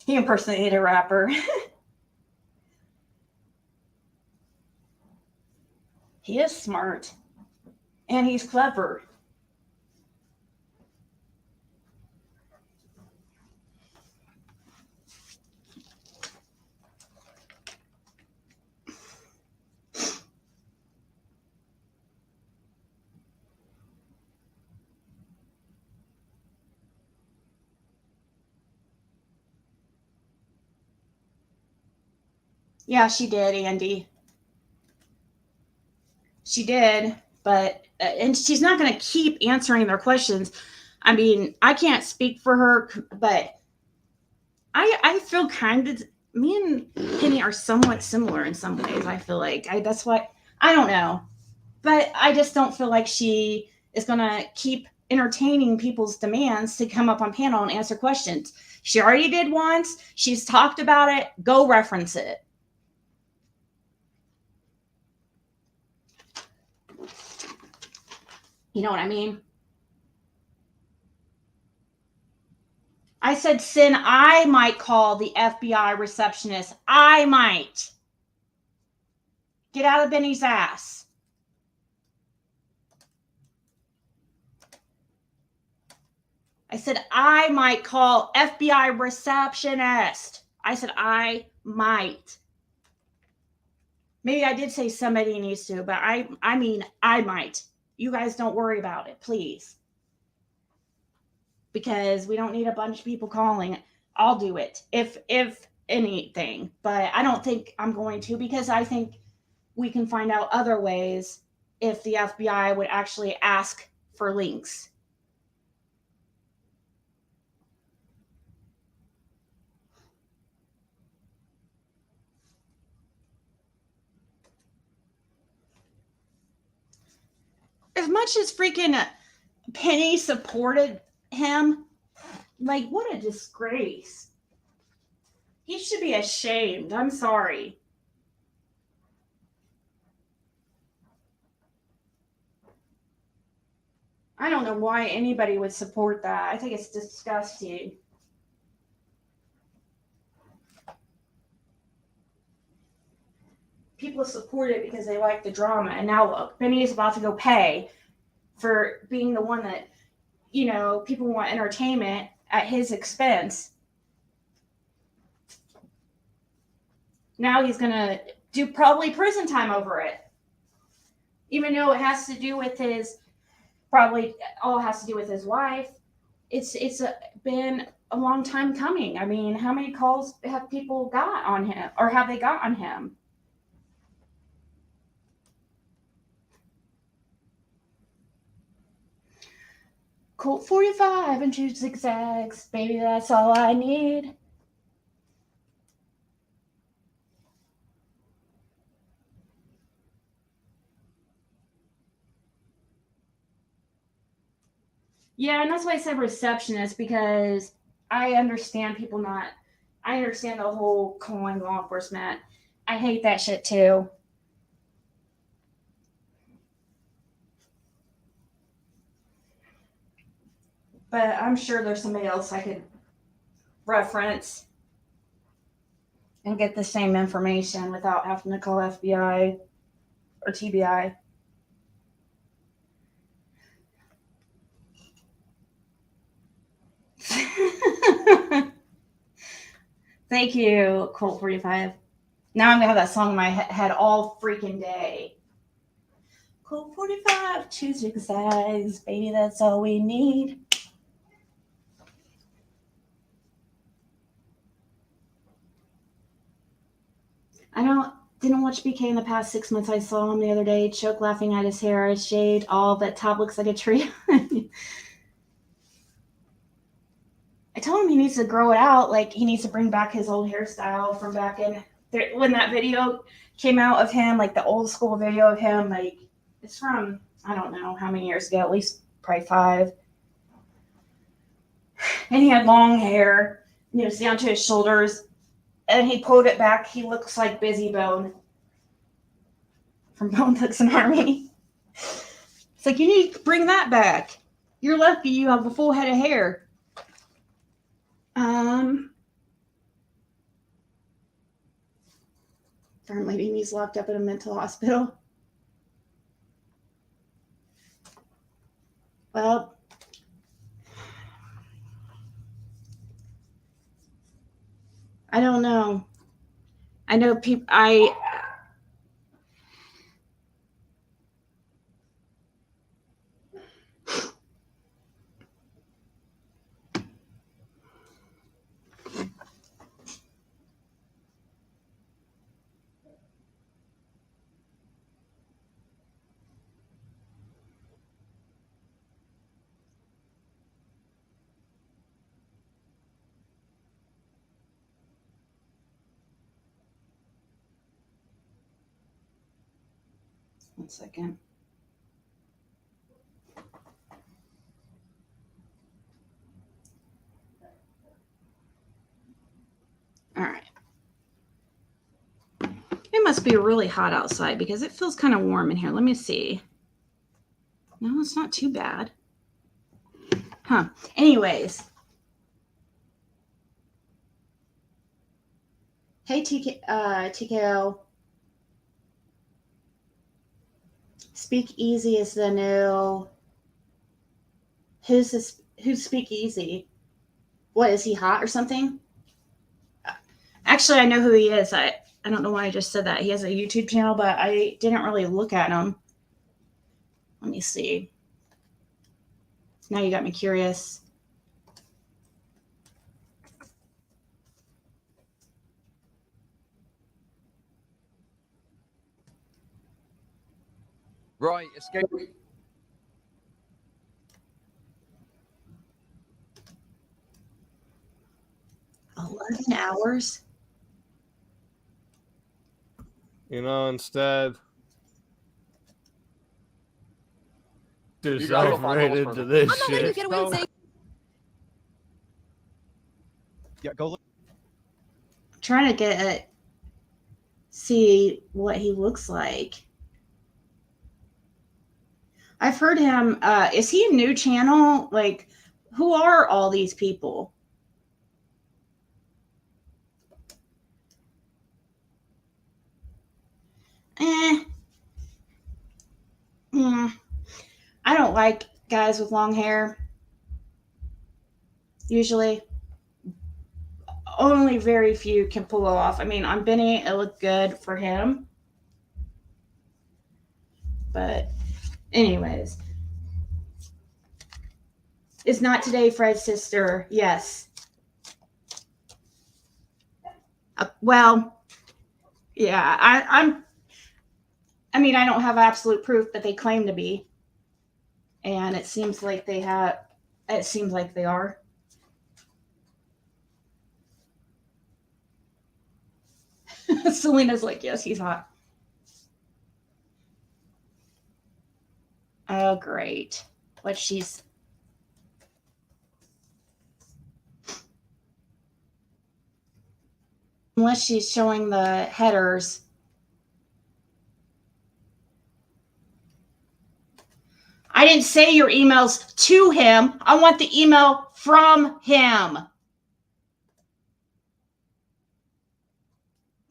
He impersonated a rapper. He is smart. And he's clever. Yeah, she did, Andy. She did, but and she's not going to keep answering their questions. I mean, I can't speak for her, but I feel kind of, me and Penny are somewhat similar in some ways. I feel like that's what, I don't know, but I just don't feel like she is going to keep entertaining people's demands to come up on panel and answer questions. She already did once. She's talked about it. Go reference it. You know what I mean? I said, Sin, I might call the FBI receptionist. I might. Get out of Benny's ass. I said, I might call FBI receptionist. I said, I might. Maybe I did say somebody needs to, but I mean, I might. You guys don't worry about it, please. Because we don't need a bunch of people calling. I'll do it if anything, but I don't think I'm going to, because I think we can find out other ways if the FBI would actually ask for links. As much as freaking Penny supported him, like, what a disgrace. He should be ashamed. I'm sorry. I don't know why anybody would support that. I think it's disgusting. People support it because they like the drama. And now look, Benny is about to go pay for being the one that, you know, people want entertainment at his expense. Now he's going to do probably prison time over it. Even though it has to do with his, probably all has to do with his wife. It's been a long time coming. I mean, how many calls have people got on him, or have they got on him? Colt 45 and 2 zigzags, baby, that's all I need. Yeah, and that's why I said receptionist, because I understand people not, I understand the whole calling law enforcement. I hate that shit too. But I'm sure there's somebody else I could reference and get the same information without having to call FBI or TBI. Thank you, Colt 45. Now I'm gonna have that song in my head all freaking day. Colt 45, 2 zigzags, baby, that's all we need. I didn't watch BK in the past 6 months. I saw him the other day, choke laughing at his hair, his shade, all that top looks like a tree. I told him he needs to grow it out. Like, he needs to bring back his old hairstyle from back in there, when that video came out of him, like the old school video of him. Like, it's from, I don't know how many years ago, at least probably 5. And he had long hair, you know, down to his shoulders. And he pulled it back. He looks like Busy Bone from Bone Thugs-n-Harmony. It's like, you need to bring that back. You're lucky you have a full head of hair. Farm lady needs locked up in a mental hospital. Well, I don't know. I know people, 1 second. All right. It must be really hot outside because it feels kind of warm in here. Let me see. No, it's not too bad. Huh. Anyways. Hey, TKO. Speak Easy is the new. Who's Speak Easy? What, is he hot or something? Actually, I know who he is. I don't know why I just said that. He has a YouTube channel, but I didn't really look at him. Let me see. Now you got me curious. Right, escape. 11 hours? You know, instead. Too You gotta go find self-rated Homeless to Person. this I'm not letting you shit. get away with saying. Yeah, go look. Trying to see what he looks like. I've heard him. Is he a new channel? Like, who are all these people? I don't like guys with long hair. Usually, only very few can pull it off. I mean, on Benny, it looked good for him. But, anyways. Is not today Fred's sister? Yes. Well, yeah, I mean, I don't have absolute proof, but they claim to be. And it seems like they have, it seems like they are. Selena's like, yes, he's hot. Oh, great. What she's... Unless she's showing the headers. I didn't say your emails to him. I want the email from him.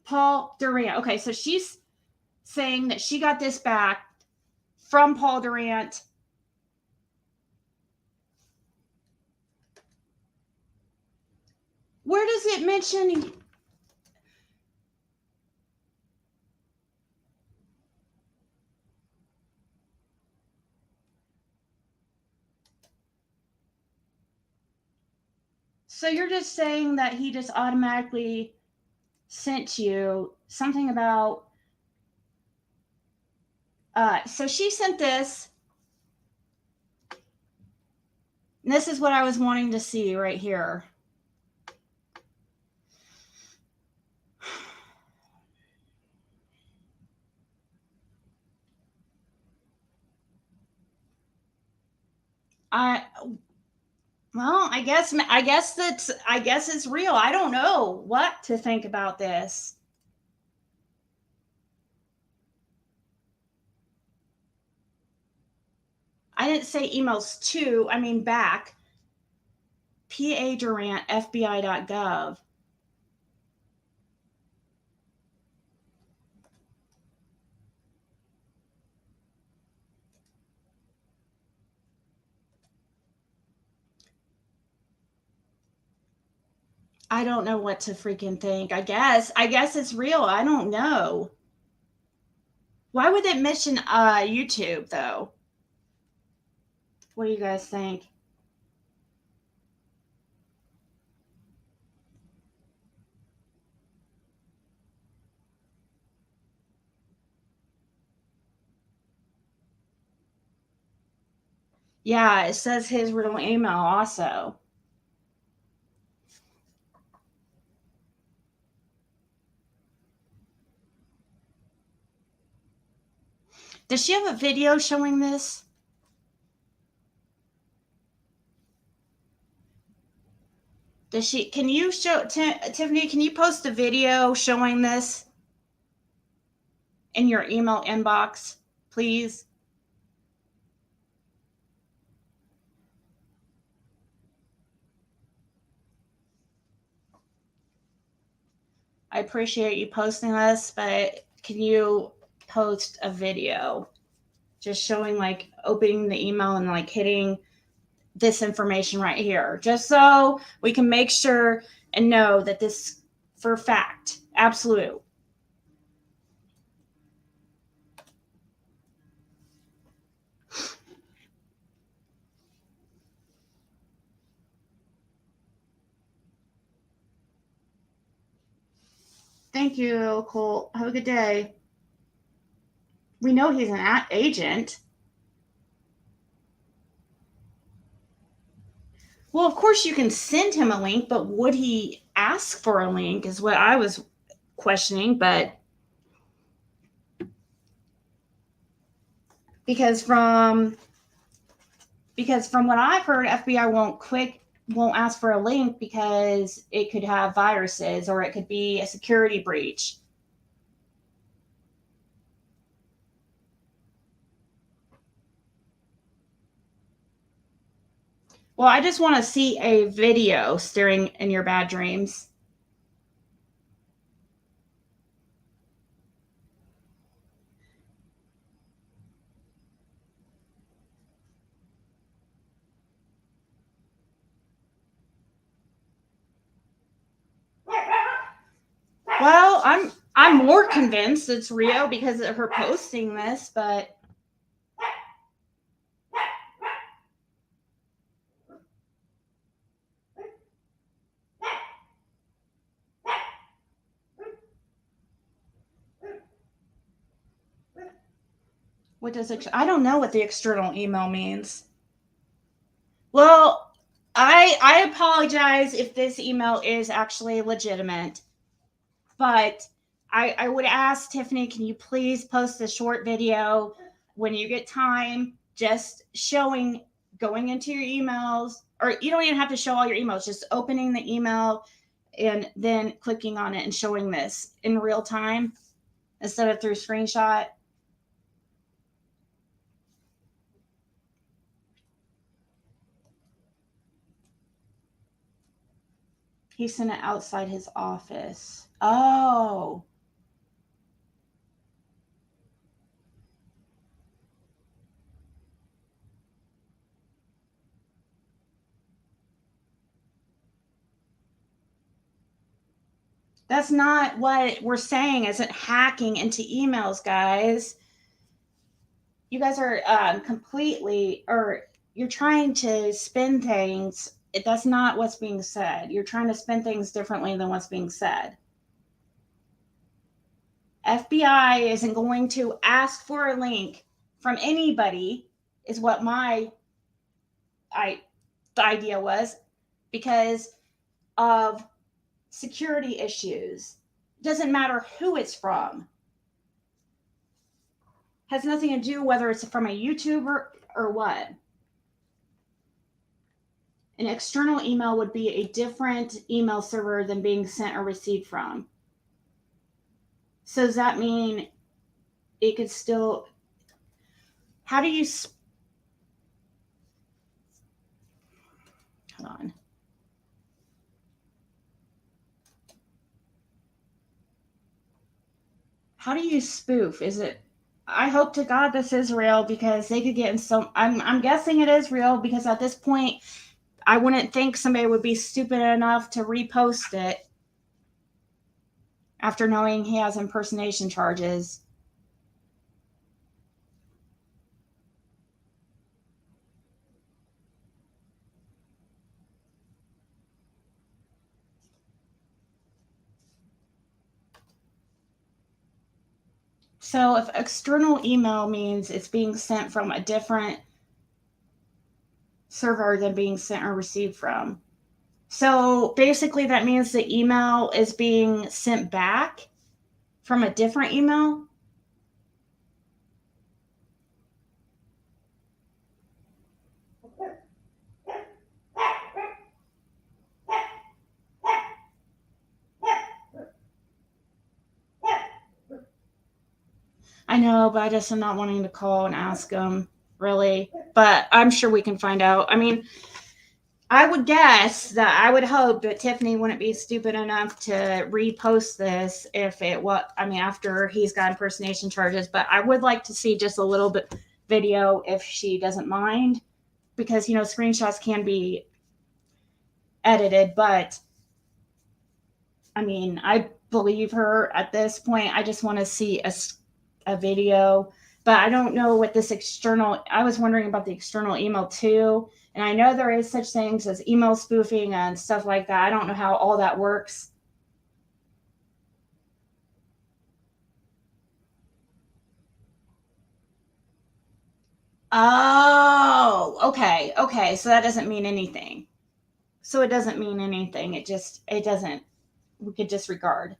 Paul Durant. Okay, so she's saying that she got this back from Paul Durant. Where does it mention? So you're just saying that he just automatically sent you something about... so she sent this. And this is what I was wanting to see right here. Well, I guess it's real. I don't know what to think about this. I didn't say emails to, I mean back. PA Durant, FBI.gov. I don't know what to freaking think. I guess it's real. I don't know. Why would it mention YouTube though? What do you guys think? Yeah, it says his real email also. Does she have a video showing this? Does she? Can you show Tiffany? Can you post a video showing this in your email inbox, please? I appreciate you posting this, but can you post a video just showing like opening the email and like hitting this information right here, just so we can make sure and know that this for fact, absolute. Thank you, Cole. Have a good day. We know he's an agent. Well, of course you can send him a link, but would he ask for a link is what I was questioning. But because from what I've heard, FBI won't ask for a link because it could have viruses or it could be a security breach. Well, I just want to see a video staring in your bad dreams. Well, I'm more convinced it's real because of her posting this, but what does it? I don't know what the external email means. Well, I apologize if this email is actually legitimate, but I would ask Tiffany, can you please post a short video when you get time, just showing going into your emails, or you don't even have to show all your emails, just opening the email and then clicking on it and showing this in real time instead of through screenshot. He sent it outside his office. Oh. That's not what we're saying isn't hacking into emails, guys. You guys are completely, or you're trying to spin things. That's not what's being said. You're trying to spin things differently than what's being said. FBI isn't going to ask for a link from anybody, is what the idea was, because of security issues. Doesn't matter who it's from. Has nothing to do whether it's from a YouTuber or what. An external email would be a different email server than being sent or received from. So does that mean it could still... How do you... Hold on. How do you spoof? Is it... I hope to God this is real, because they could get in so... I'm guessing it is real, because at this point, I wouldn't think somebody would be stupid enough to repost it after knowing he has impersonation charges. So if external email means it's being sent from a different server than being sent or received from. So basically that means the email is being sent back from a different email. I know, but I just am not wanting to call and ask him, really. But I'm sure we can find out. I mean, I would guess that I would hope that Tiffany wouldn't be stupid enough to repost this if it was, I mean, after he's got impersonation charges. But I would like to see just a little bit video if she doesn't mind, because, you know, screenshots can be edited. But I mean, I believe her at this point. I just want to see a video. But I don't know what this external, I was wondering about the external email too. And I know there is such things as email spoofing and stuff like that. I don't know how all that works. Oh, okay. Okay. So that doesn't mean anything. So it doesn't mean anything. It doesn't, we could disregard.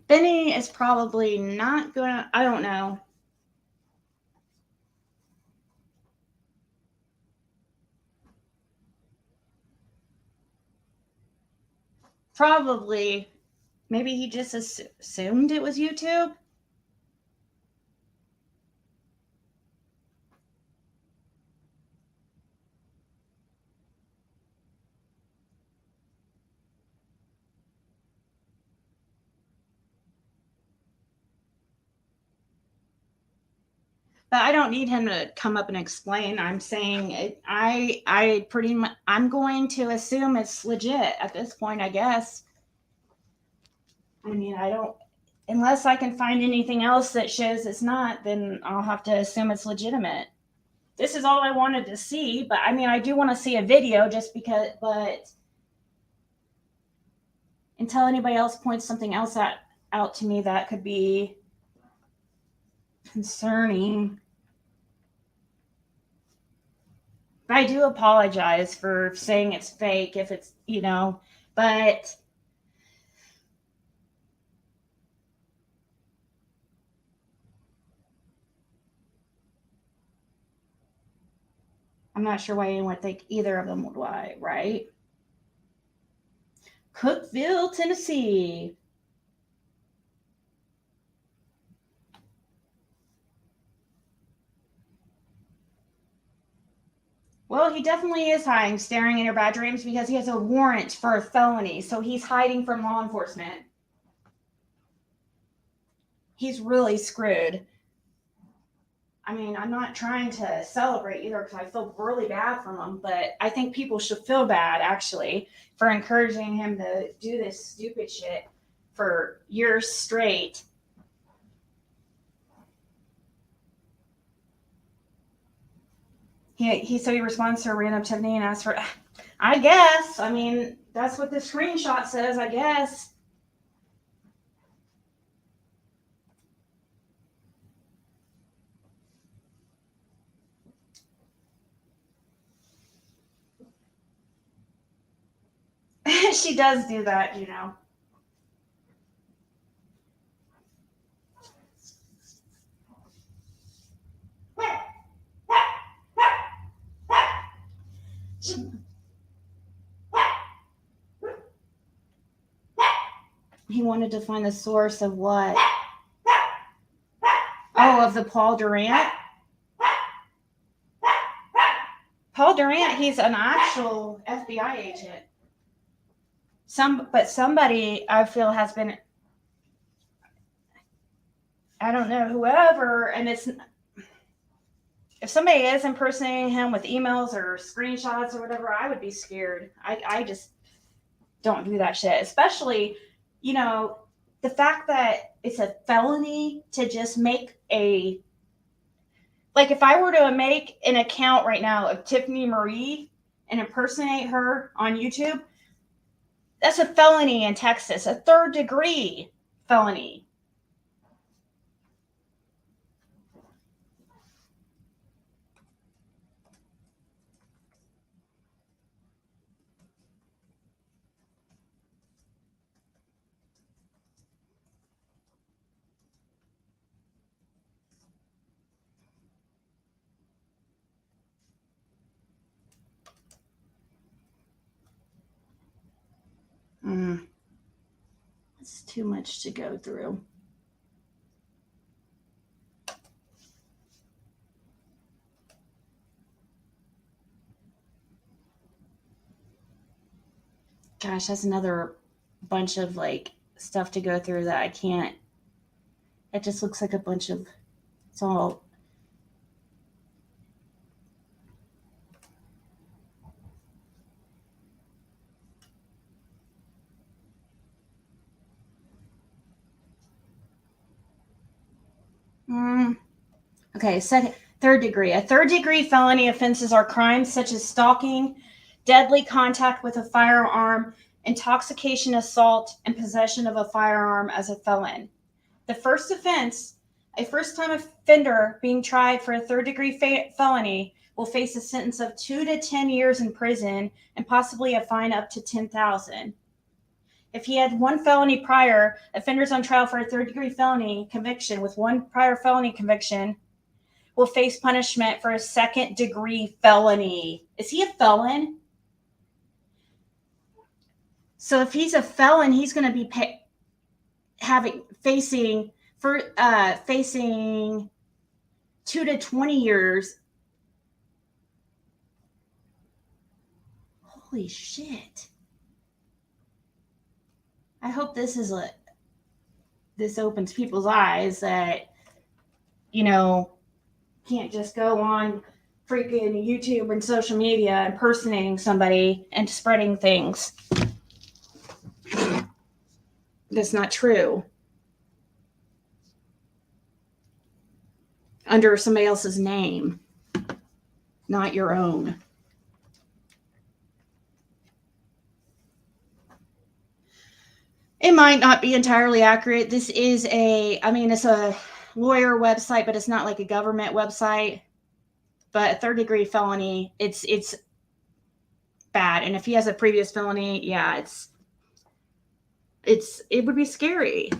Benny is probably not gonna, I don't know. Probably, maybe he just assumed it was YouTube. But I don't need him to come up and explain. I'm saying I pretty much, I'm going to assume it's legit at this point, I guess. I mean, I don't, unless I can find anything else that shows it's not, then I'll have to assume it's legitimate. This is all I wanted to see, but I mean, I do want to see a video just because, but until anybody else points something else out to me that could be concerning. But I do apologize for saying it's fake if it's, you know, but I'm not sure why anyone would think either of them would lie, right? Cookeville, Tennessee. Well, he definitely is hiding, staring in your bad dreams, because he has a warrant for a felony. So he's hiding from law enforcement. He's really screwed. I mean, I'm not trying to celebrate either because I feel really bad for him, but I think people should feel bad, actually, for encouraging him to do this stupid shit for years straight. So he responds to a random Tiffany and asks for, I guess. I mean, that's what the screenshot says, I guess. She does do that, you know. He wanted to find the source of what? Oh, of the Paul Durant? Paul Durant, he's an actual FBI agent. But somebody I feel has been, I don't know, whoever, and it's, if somebody is impersonating him with emails or screenshots or whatever, I would be scared. I just don't do that shit. Especially, you know, the fact that it's a felony to just make a, like if I were to make an account right now of Tiffany Marie and impersonate her on YouTube, that's a felony in Texas, a 3rd degree felony. Mm. It's too much to go through. Gosh, that's another bunch of like stuff to go through that I can't. It just looks like a bunch of. It's all. Okay, third degree. A third degree felony offenses are crimes such as stalking, deadly contact with a firearm, intoxication, assault, and possession of a firearm as a felon. The first offense, a first-time offender being tried for a third-degree felony, will face a sentence of 2 to 10 years in prison and possibly a fine up to $10,000. If he had one felony prior, offenders on trial for a third-degree felony conviction with one prior felony conviction will face punishment for a second-degree felony. Is he a felon? So if he's a felon, he's going to be facing 2 to 20 years. Holy shit! I hope this opens people's eyes that can't just go on freaking YouTube and social media impersonating somebody and spreading things. That's not true. Under somebody else's name, not your own. It might not be entirely accurate. This is it's a lawyer website, but it's not like a government website. But a third degree felony, it's bad. And if he has a previous felony, yeah, it would be scary.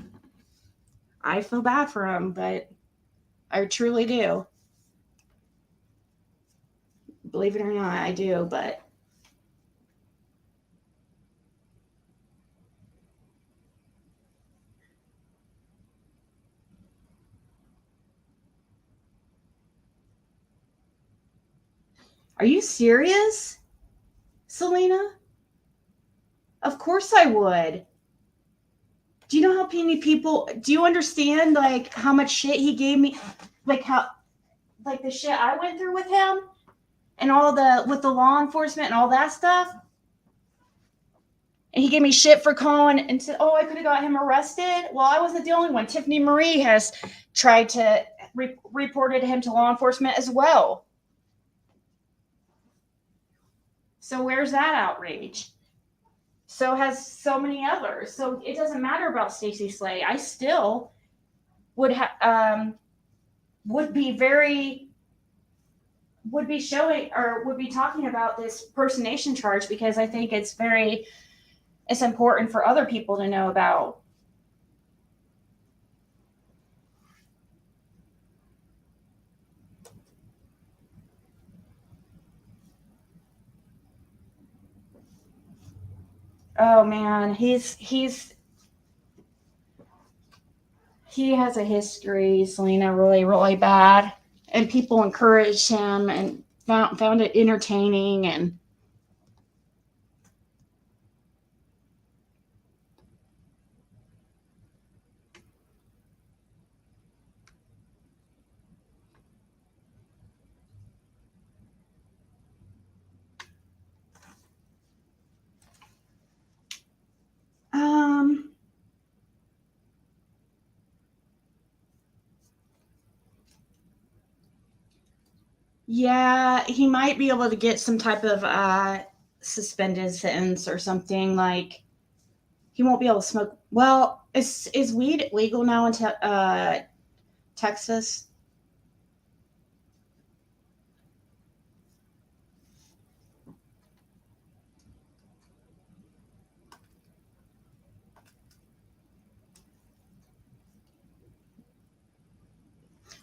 I feel bad for him, but I truly do. Believe it or not, I do, but are you serious, Selena? Of course I would. Do you know how many people, do you understand like how much shit he gave me? Like the shit I went through with him and with the law enforcement and all that stuff? And he gave me shit for calling and said, oh, I could have got him arrested. Well, I wasn't the only one. Tiffany Marie has tried to reported him to law enforcement as well. So where's that outrage? So has so many others. So it doesn't matter about Stacey Slay. I still would be talking about this impersonation charge because I think it's important for other people to know about. Oh man, he has a history, Selena, really, really bad. And people encouraged him and found it entertaining and yeah, he might be able to get some type of suspended sentence or something. Like he won't be able to smoke. Well, is weed legal now in Texas?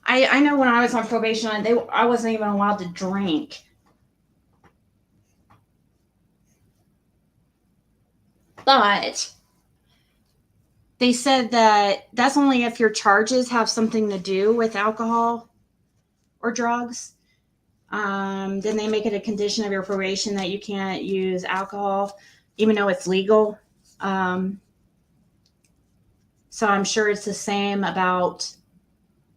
I know when I was on probation, I wasn't even allowed to drink. But they said that that's only if your charges have something to do with alcohol or drugs. Then they make it a condition of your probation that you can't use alcohol, even though it's legal. So I'm sure it's the same about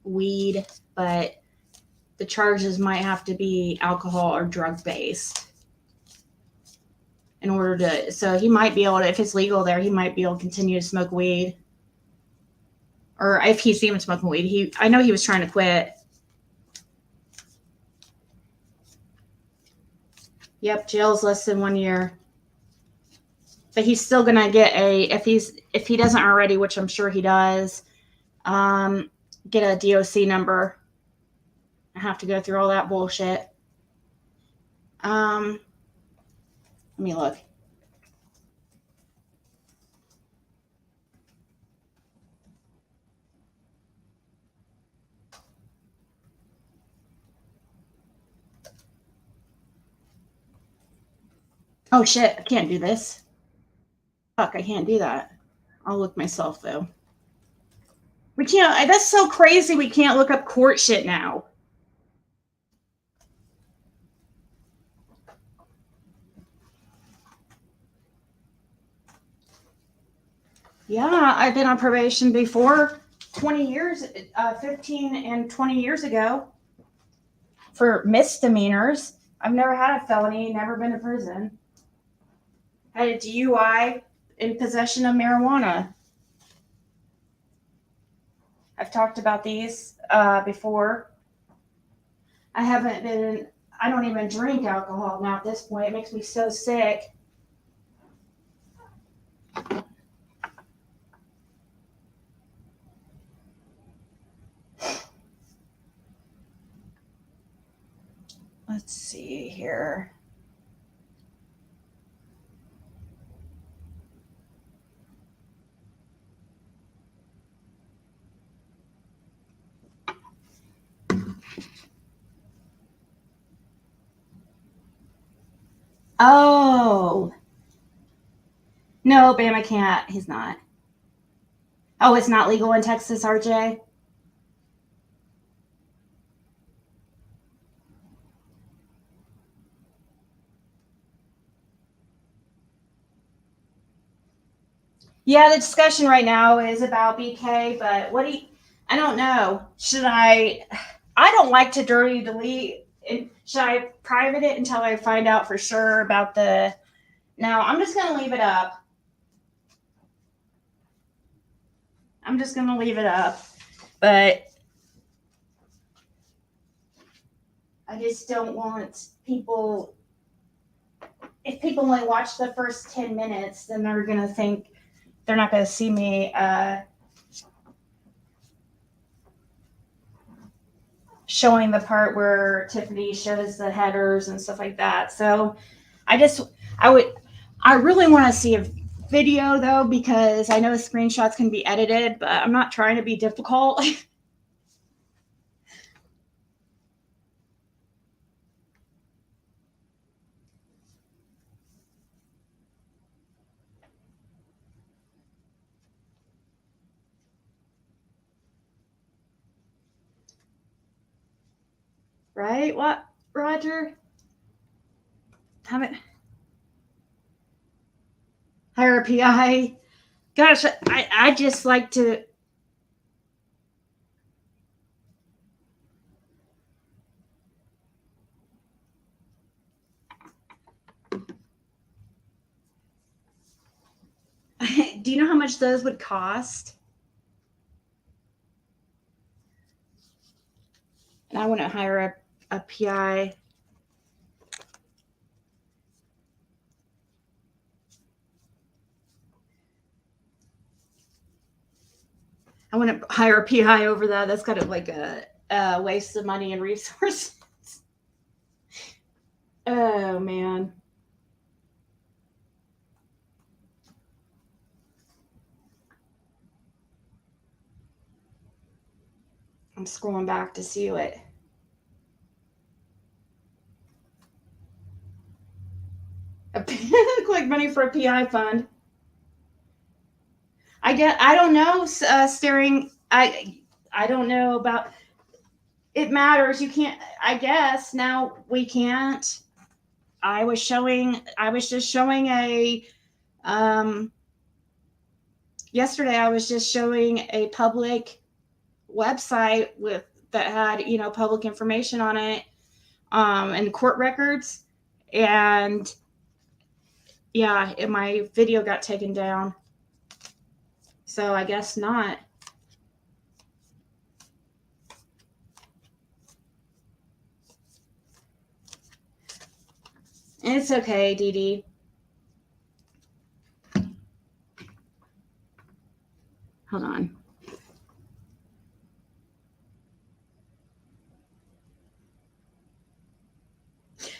weed, but the charges might have to be alcohol or drug based in order to, so he might be able to, if it's legal there, he might be able to continue to smoke weed. Or if he's even smoking weed, I know he was trying to quit. Yep, jail's less than 1 year. But he's still gonna get if he doesn't already, which I'm sure he does, get a DOC number. I have to go through all that bullshit. Let me look. Oh shit, I can't do this. Fuck, I can't do that. I'll look myself though. We can't, that's so crazy we can't look up court shit now. Yeah, I've been on probation before, 20 years, 15 and 20 years ago for misdemeanors. I've never had a felony, never been to prison. Had a DUI in possession of marijuana. I've talked about these before. I don't even drink alcohol now at this point. It makes me so sick. Let's see here. Oh. No, Bama can't. He's not. Oh, it's not legal in Texas, RJ? Yeah, the discussion right now is about BK, but I don't know. I don't like to dirty delete. Should I private it until I find out for sure about no, I'm just going to leave it up. But I just don't want people, if people only watch the first 10 minutes, then they're going to think they're not going to see me showing the part where Tiffany shows the headers and stuff like that. So I really want to see a video though, because I know screenshots can be edited, but I'm not trying to be difficult. Right? What, Roger? Haven't hire a PI. Gosh, I just like to. Do you know how much those would cost? And I want to hire a PI. I want to hire a PI over that. That's kind of like a waste of money and resources. Oh, man. I'm scrolling back to see what. Collect money for a PI fund. I don't know. Staring. I don't know about. It matters. You can't. I guess now we can't. I was just showing a. Yesterday I was just showing a public website that had public information on it, and court records, and yeah, my video got taken down. So I guess not. It's okay, Dee Dee. Hold on.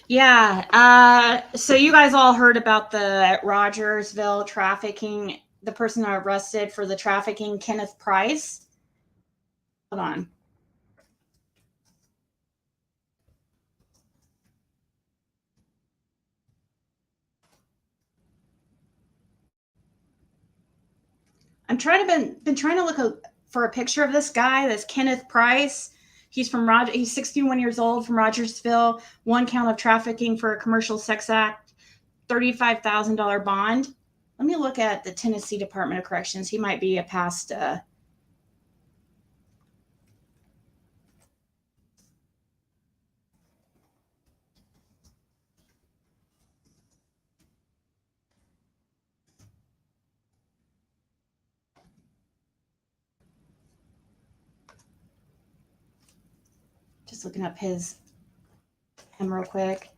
Yeah. So you guys all heard about the Rogersville trafficking, the person arrested for the trafficking, Kenneth Price. Hold on. I'm been trying to look for a picture of this guy. This Kenneth Price. He's 61 years old, from Rogersville. 1 count of trafficking for a commercial sex act, $35,000 bond. Let me look at the Tennessee Department of Corrections. He might be a past. Just looking up him real quick.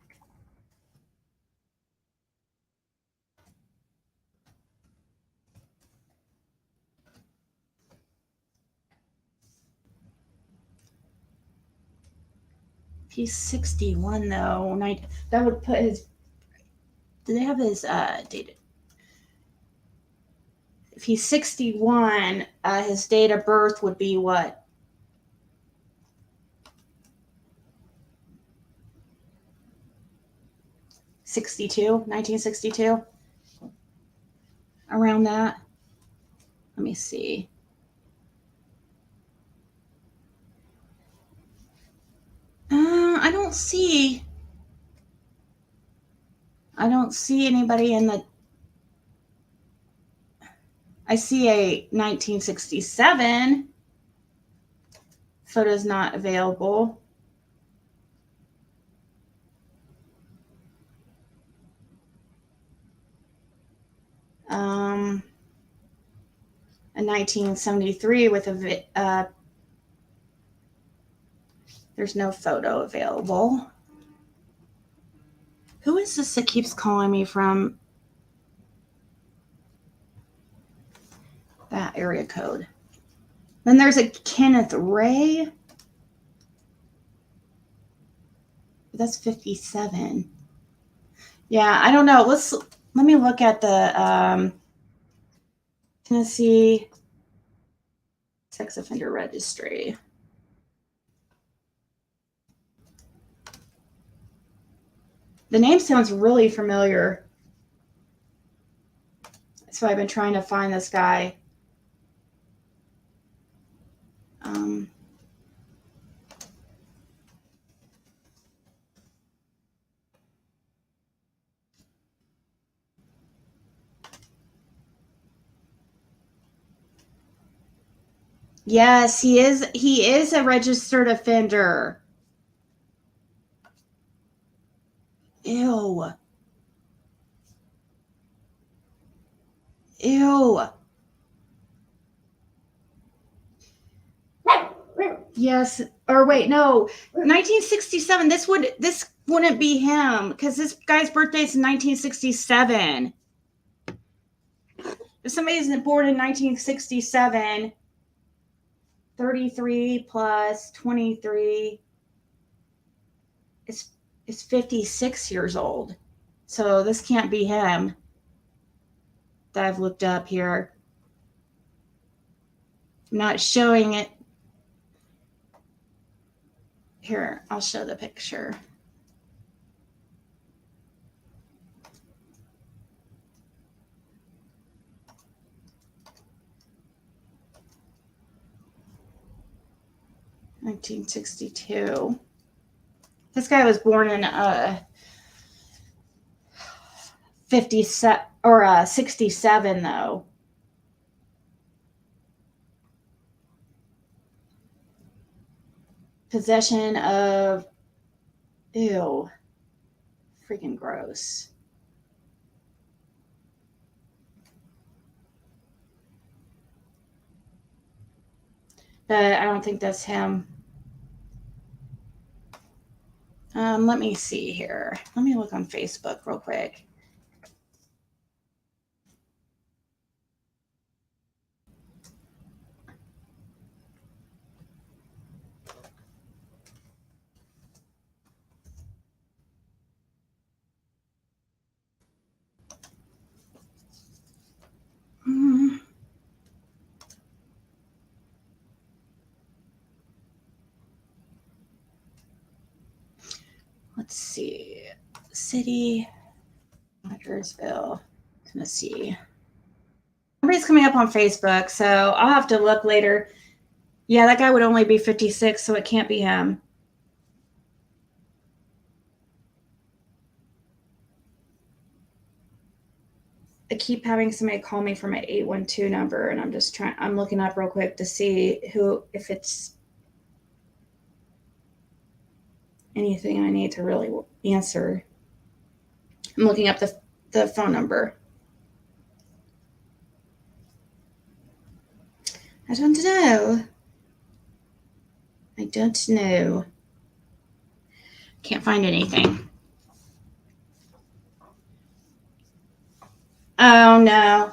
He's 61 though. That would put his. Do they have his date? If he's 61, his date of birth would be what? '62, 1962, around that. Let me see. I don't see anybody in the. I see a 1967. Photo's not available. A 1973 with a there's no photo available. Who is this that keeps calling me from that area code? Then there's a Kenneth Ray. That's 57. Yeah, I don't know. Let me look at the Tennessee Sex Offender Registry. The name sounds really familiar. So I've been trying to find this guy. Yes, he is. He is a registered offender. Ew. Ew. Yes. Or wait, no. 1967. This wouldn't be him, because this guy's birthday is 1967. If somebody's born in 1967, 33 plus 23 is 56 years old. So this can't be him that I've looked up here. I'm not showing it. Here, I'll show the picture. 1962. This guy was born in 57 or 67 though. Possession of, ew, freaking gross. But I don't think that's him. Let me see here. Let me look on Facebook real quick. Let's see. City, Rogersville, Tennessee. Somebody's coming up on Facebook, so I'll have to look later. Yeah, that guy would only be 56, so it can't be him. I keep having somebody call me from an 812 number, and I'm looking up real quick to see if it's anything I need to really answer. I'm looking up the phone number. I don't know. Can't find anything. Oh, no.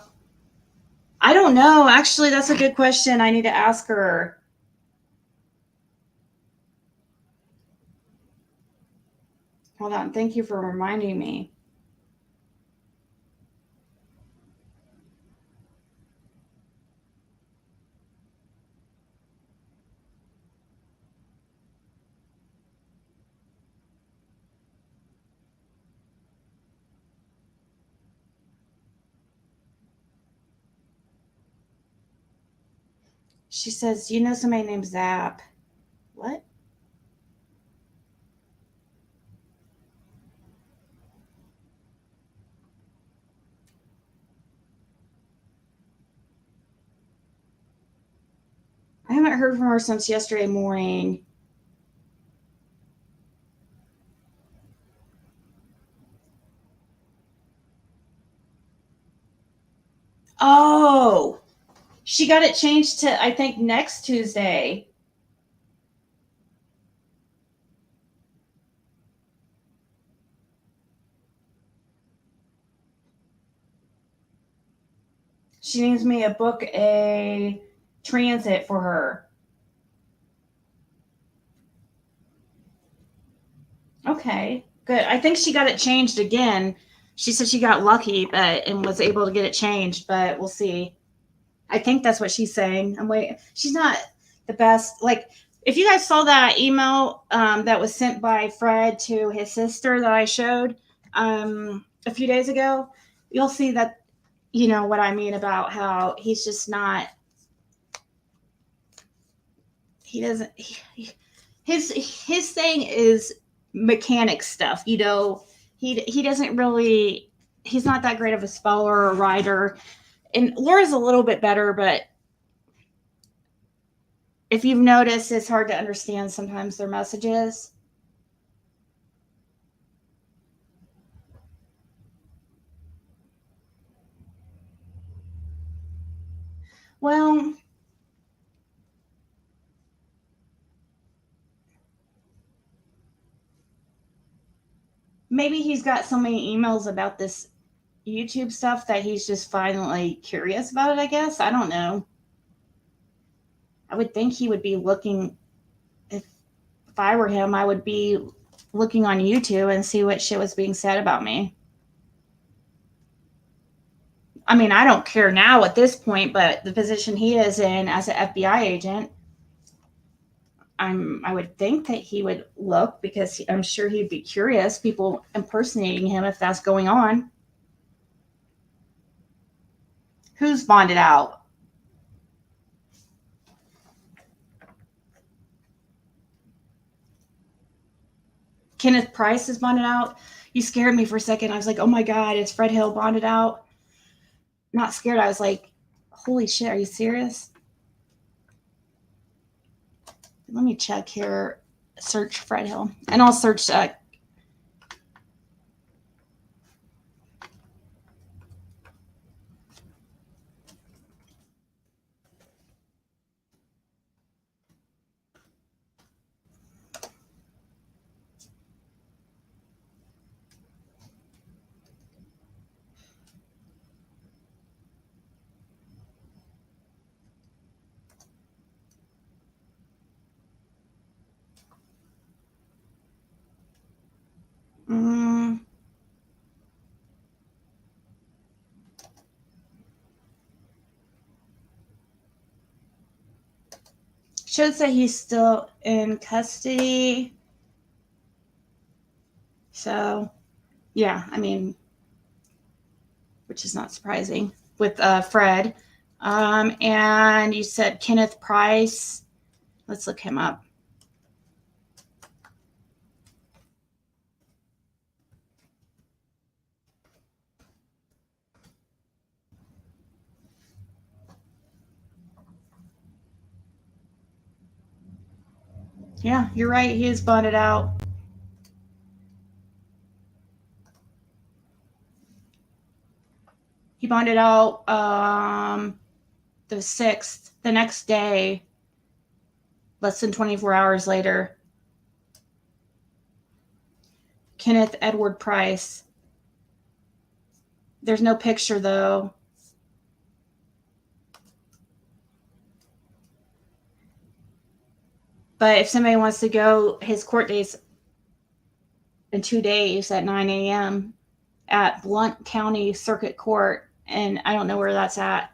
I don't know. Actually, that's a good question. I need to ask her. Hold on. Thank you for reminding me. She says, you know somebody named Zap. What? I haven't heard from her since yesterday morning. Oh, she got it changed to, I think, next Tuesday. She needs me to book a transit for her. Okay, good. I think she got it changed again. She said she got lucky and was able to get it changed, but we'll see. I think that's what she's saying. I'm waiting. She's not the best. Like, if you guys saw that email that was sent by Fred to his sister that I showed a few days ago, you'll see that, you know, what I mean about how he's just not, he doesn't, his thing is mechanic stuff, you know. He doesn't really, he's not that great of a speller or writer. And Laura's a little bit better, but if you've noticed, it's hard to understand sometimes their messages. Well, maybe he's got so many emails about this YouTube stuff that he's just finally curious about it, I guess. I don't know. I would think he would be looking, if I were him, I would be looking on YouTube and see what shit was being said about me. I mean, I don't care now at this point, but the position he is in as an FBI agent, I would think that he would look, because I'm sure he'd be curious, people impersonating him, if that's going on. Who's bonded out? Kenneth Price is bonded out. You scared me for a second. I was like, oh my God, is Fred Hill bonded out? Not scared. I was like, holy shit, are you serious? Let me check here. Search Fred Hill. And I'll search should say he's still in custody. So, yeah, I mean, which is not surprising with Fred. And you said Kenneth Price. Let's look him up. Yeah, you're right. He is bonded out. He bonded out the 6th, the next day, less than 24 hours later. Kenneth Edward Price. There's no picture, though. But if somebody wants to go, his court date's in 2 days at 9 a.m. at Blount County Circuit Court, and I don't know where that's at.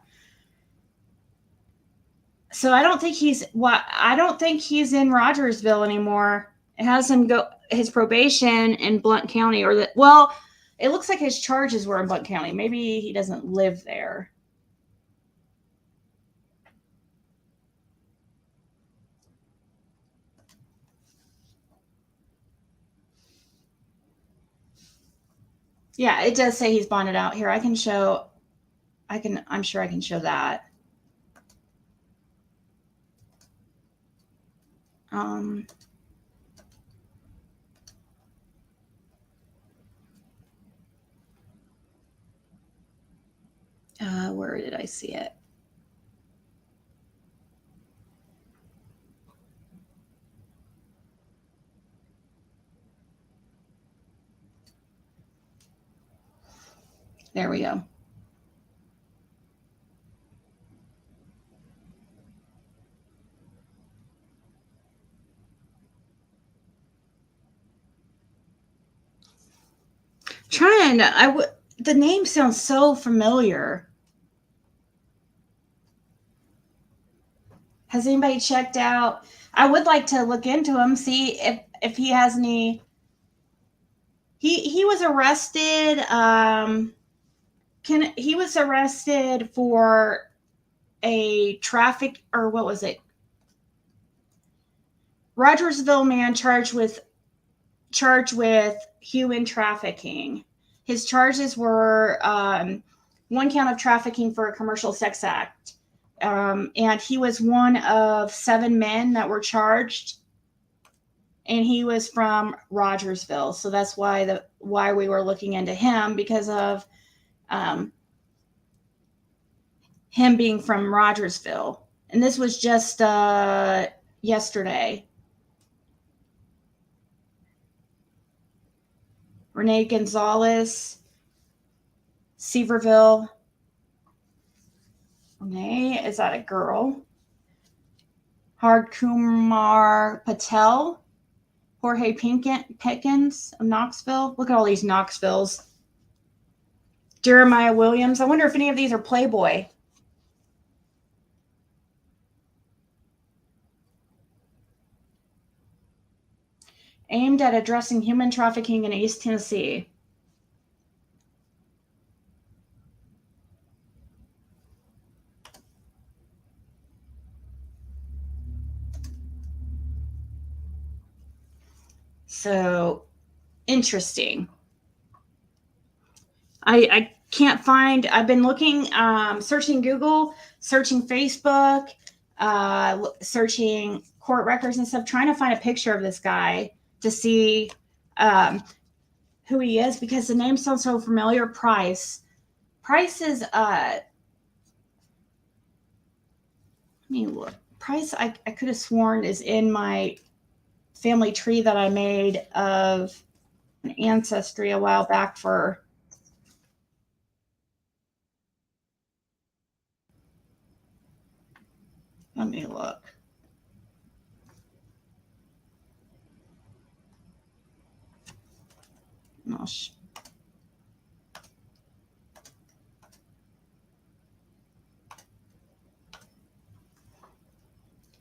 So I don't think he's in Rogersville anymore. It has him go his probation in Blount County, or it looks like his charges were in Blount County. Maybe he doesn't live there. Yeah, it does say he's bonded out here. I'm sure I can show that. Where did I see it? There we go. The name sounds so familiar. Has anybody checked out? I would like to look into him, see if he has any. He was arrested. He was arrested for a traffic, or what was it? Rogersville man charged with human trafficking. His charges were one count of trafficking for a commercial sex act. And he was one of 7 men that were charged. And he was from Rogersville. So that's why we were looking into him, because of him being from Rogersville. And this was just yesterday. Renee Gonzalez, Seaverville. Renee, is that a girl? Hard Kumar Patel, Jorge Pickens of Knoxville. Look at all these Knoxvilles. Jeremiah Williams. I wonder if any of these are Playboy. Aimed at addressing human trafficking in East Tennessee. So interesting. I can't find, I've been looking, searching Google, searching Facebook, searching court records and stuff, trying to find a picture of this guy to see who he is, because the name sounds so familiar. Price is, let me look. Price, I could have sworn is in my family tree that I made of an ancestry a while back for. Let me look.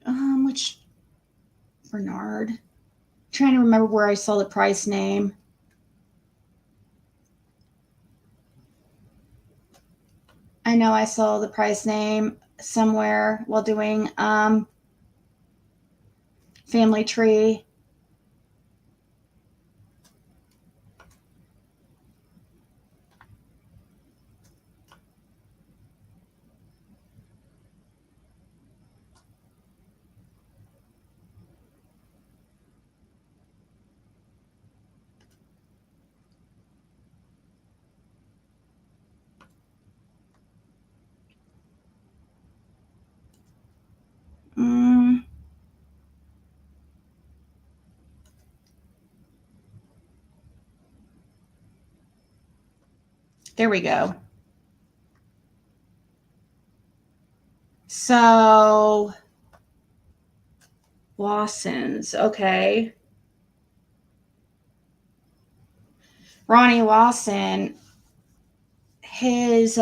Oh, which Bernard? Trying to remember where I saw the Price name. I know I saw the Price name somewhere while doing family tree. There we go. So, Lawson's, okay. Ronnie Lawson, his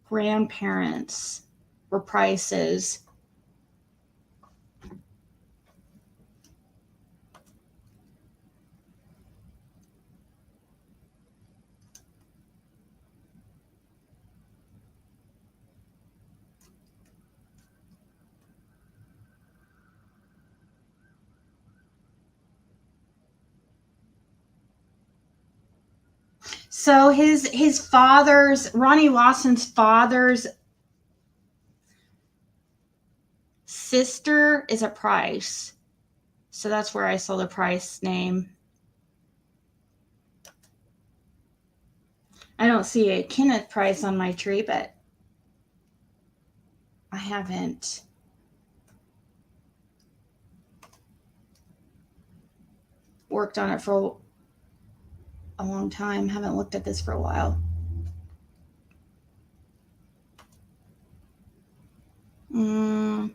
grandparents were Prices. So his father's, Ronnie Lawson's father's sister is a Price. So that's where I saw the Price name. I don't see a Kenneth Price on my tree, but I haven't worked on it for a long time. Haven't looked at this for a while. I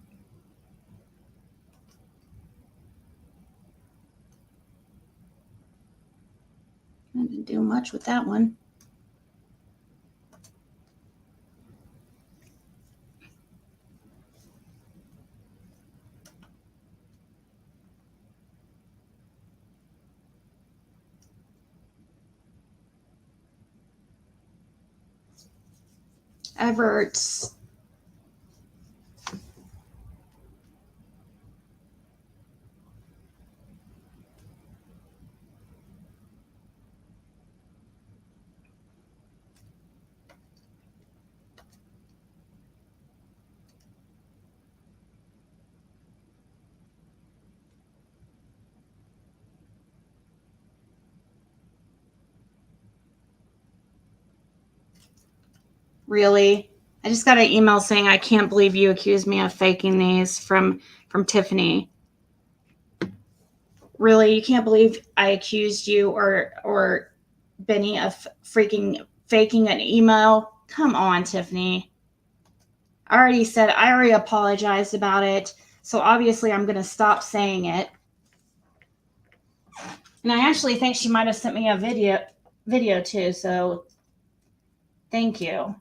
didn't do much with that one. Everett's. Really? I just got an email saying, I can't believe you accused me of faking these from Tiffany. Really? You can't believe I accused you or Benny of freaking faking an email? Come on, Tiffany. I already apologized about it. So obviously I'm going to stop saying it. And I actually think she might have sent me a video too. So thank you.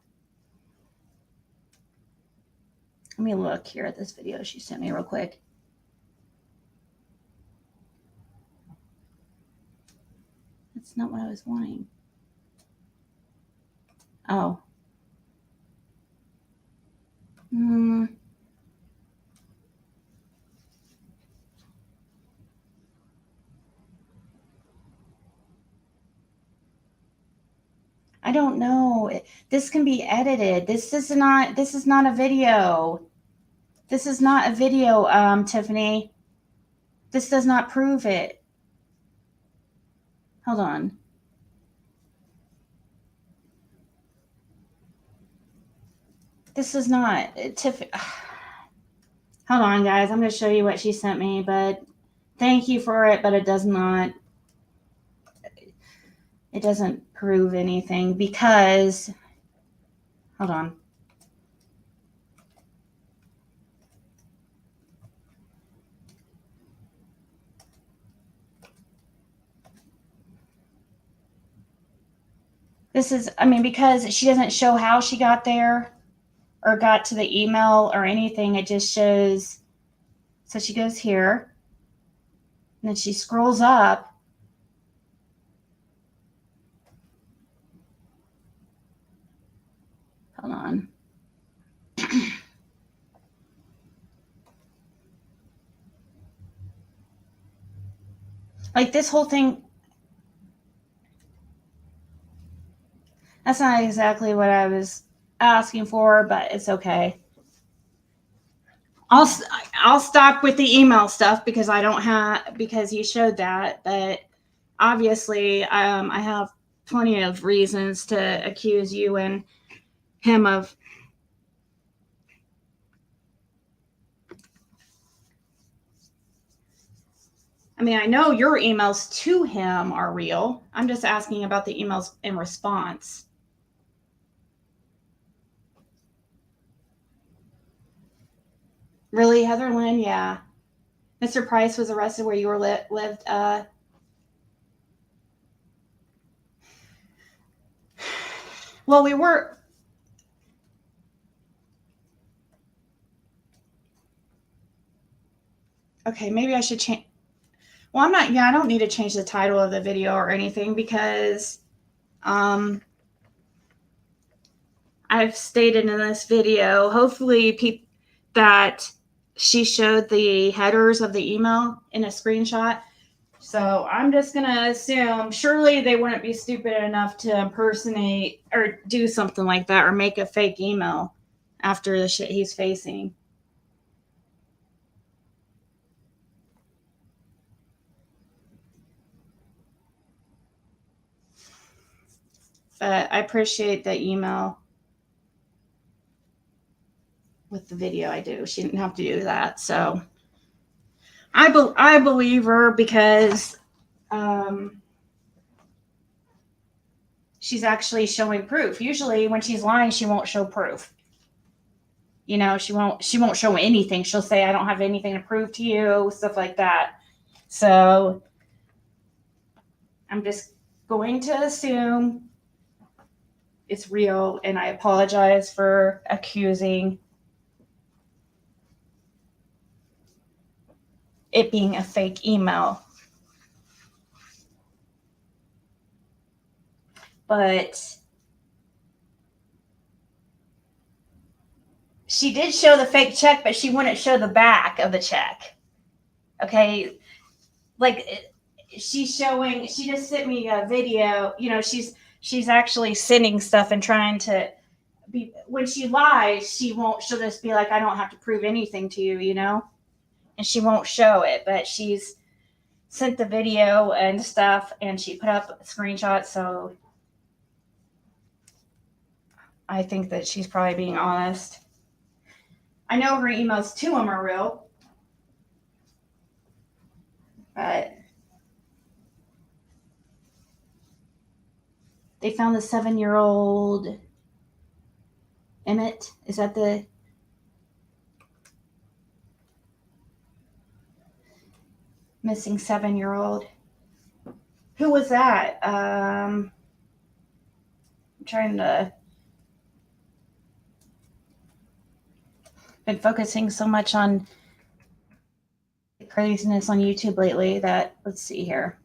Let me look here at this video she sent me real quick. That's not what I was wanting. Oh. I don't know. This can be edited. This is not a video. This is not a video, Tiffany. This does not prove it. Hold on. This is not Tiffany. Hold on, guys. I'm going to show you what she sent me, but thank you for it, but it doesn't prove anything because, hold on. This is, because she doesn't show how she got there or got to the email or anything. It just shows. So she goes here and then she scrolls up. Hold on. Like this whole thing. That's not exactly what I was asking for, but it's okay. I'll stop with the email stuff because because you showed that, but obviously I have plenty of reasons to accuse you and him of. I know your emails to him are real. I'm just asking about the emails in response. Really, Heather Lynn? Yeah. Mr. Price was arrested where you were lived. Well, we were. Okay, maybe I should change. Well, I'm not. Yeah, I don't need to change the title of the video or anything because I've stated in this video, hopefully that she showed the headers of the email in a screenshot. So I'm just going to assume surely they wouldn't be stupid enough to impersonate or do something like that or make a fake email after the shit he's facing. But I appreciate the email with the video. I do. She didn't have to do that. So I believe her because she's actually showing proof. Usually when she's lying, she won't show proof. You know, she won't show anything. She'll say, I don't have anything to prove to you, stuff like that. So I'm just going to assume it's real, and I apologize for accusing it being a fake email. But she did show the fake check, but she wouldn't show the back of the check. Okay. Like she just sent me a video, you know, she's actually sending stuff and trying to be, when she lies, she'll just be like, I don't have to prove anything to you, you know, and she won't show it, but she's sent the video and stuff and she put up screenshots. So I think that she's probably being honest. I know her emails to him are real, but they found the 7-year-old Emmett. Is that the missing 7-year-old? Who was that? I'm trying to. Been focusing so much on craziness on YouTube lately that, let's see here.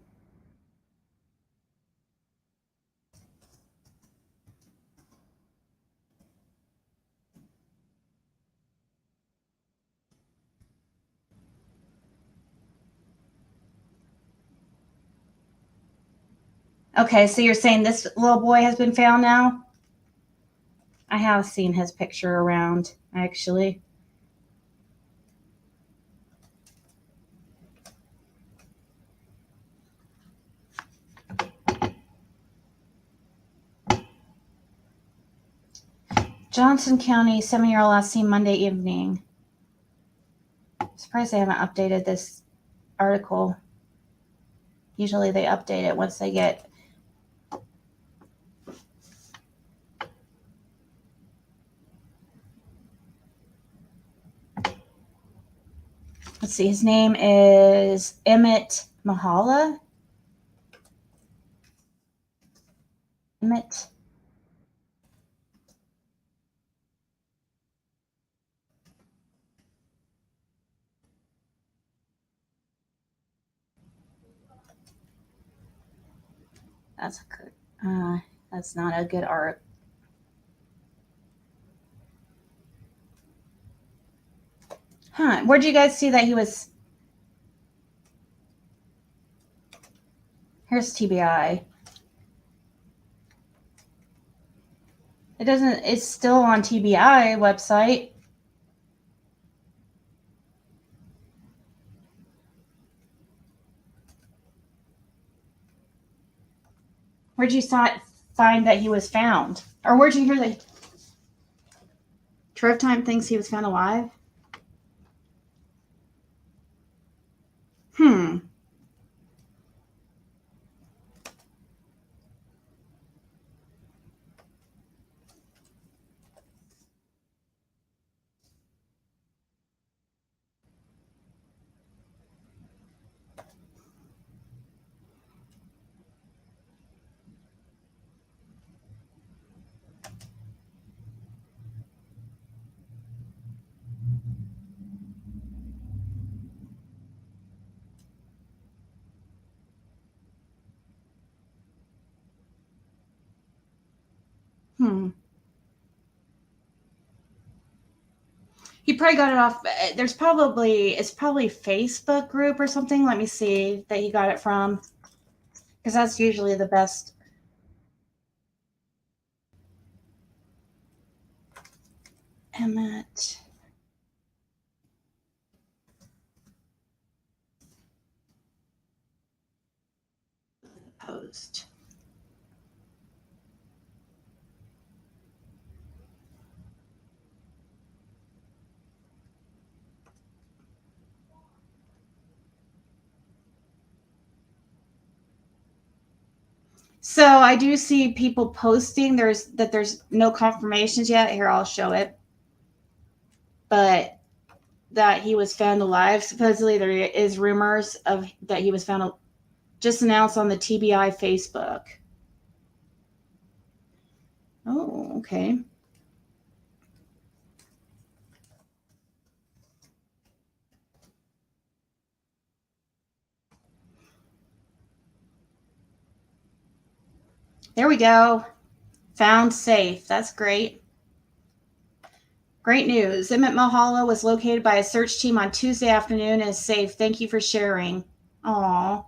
Okay, so you're saying this little boy has been found now? I have seen his picture around, actually. Johnson County, 7-year-old last seen Monday evening. Surprised they haven't updated this article. Usually they update it once they get. Let's see, his name is Emmett Mahala. Emmett. That's not a good art. Huh? Where'd you guys see that he was? Here's TBI. It doesn't. It's still on TBI website. Where'd you find that he was found, or where'd you hear that? Trev Time thinks he was found alive. Hmm. He probably got it off. It's probably Facebook group or something. Let me see that he got it from, because that's usually the best. Emmett Post. So I do see people posting there's no confirmations yet. Here, I'll show it. But that he was found alive. Supposedly there is rumors of that he was found just announced on the TBI Facebook. Oh, okay. There we go. Found safe. That's great. Great news. Emmett Mahala was located by a search team on Tuesday afternoon and is safe. Thank you for sharing. Aw.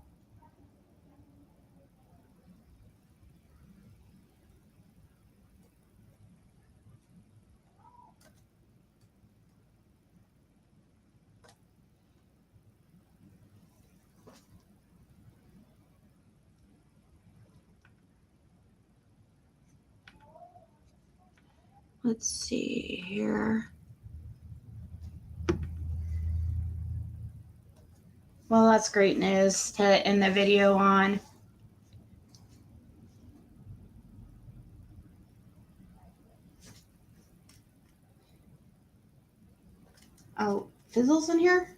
Let's see here. Well, that's great news to end the video on. Oh, Fizzle's in here?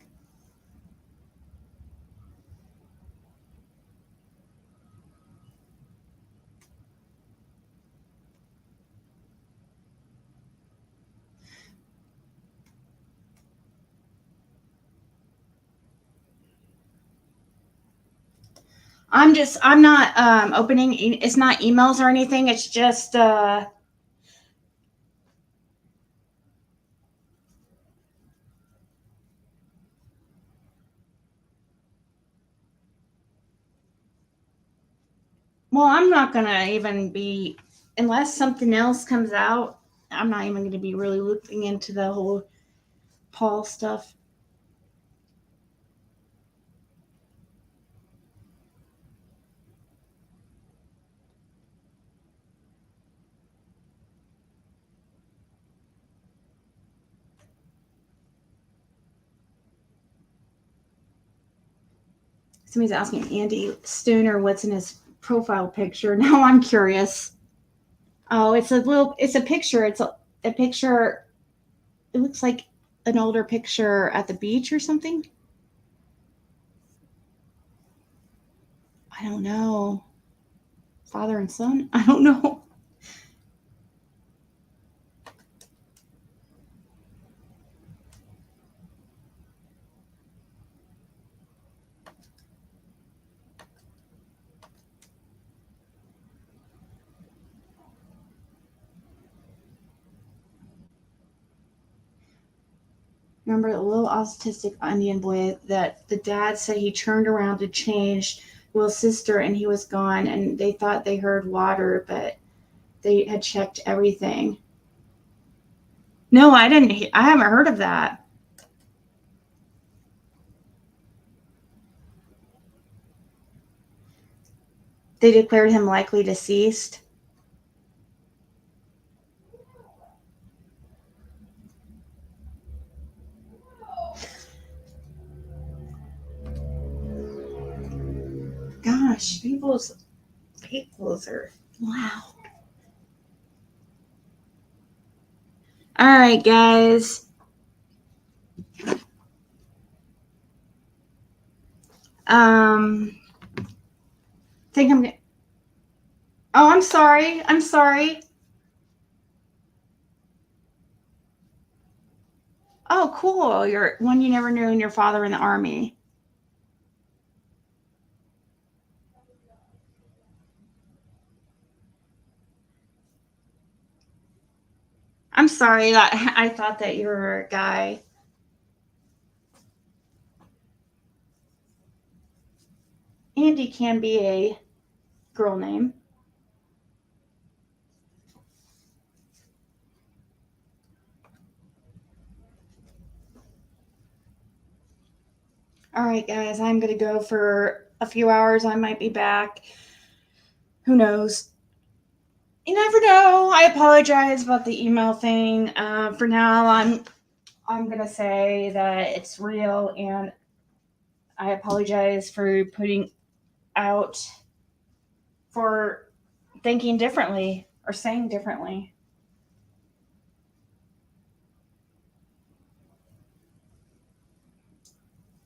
I'm not opening, it's not emails or anything. It's just, Well, I'm not going to even be, unless something else comes out, I'm not even going to be really looking into the whole Paul stuff. Somebody's asking Andy Stoner what's in his profile picture. Now I'm curious. Oh, it's a picture. It's a picture. It looks like an older picture at the beach or something. I don't know. Father and son? I don't know. Remember the little autistic Indian boy that the dad said he turned around to change Will's sister and he was gone and they thought they heard water, but they had checked everything. No, I didn't. I haven't heard of that. They declared him likely deceased. Gosh, people's are loud. All right, guys. Think I'm gonna. Oh, I'm sorry. I'm sorry. Oh, cool. You're one you never knew, and your father in the army. I'm sorry that I thought that you were a guy. Andy can be a girl name. All right, guys, I'm going to go for a few hours. I might be back. Who knows? You never know. I apologize about the email thing. For now, I'm going to say that it's real, and I apologize for putting out for thinking differently or saying differently.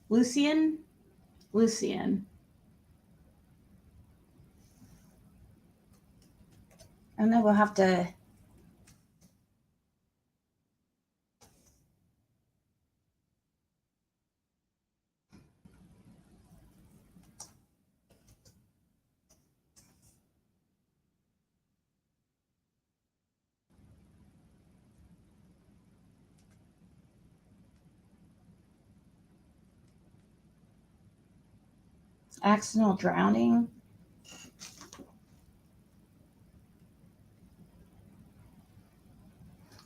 Lucian. And then we'll have to. Accidental drowning.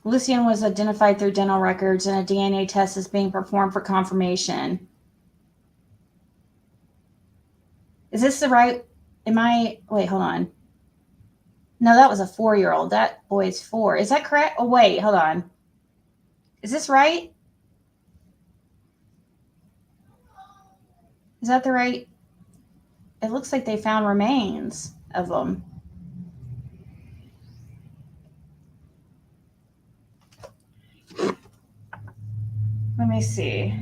Lucian was identified through dental records and a DNA test is being performed for confirmation. Is this the right? Wait, hold on. No, that was a 4-year-old. That boy's 4. Is that correct? Oh, wait, hold on. Is this right? Is that the right? It looks like they found remains of them. Let me see.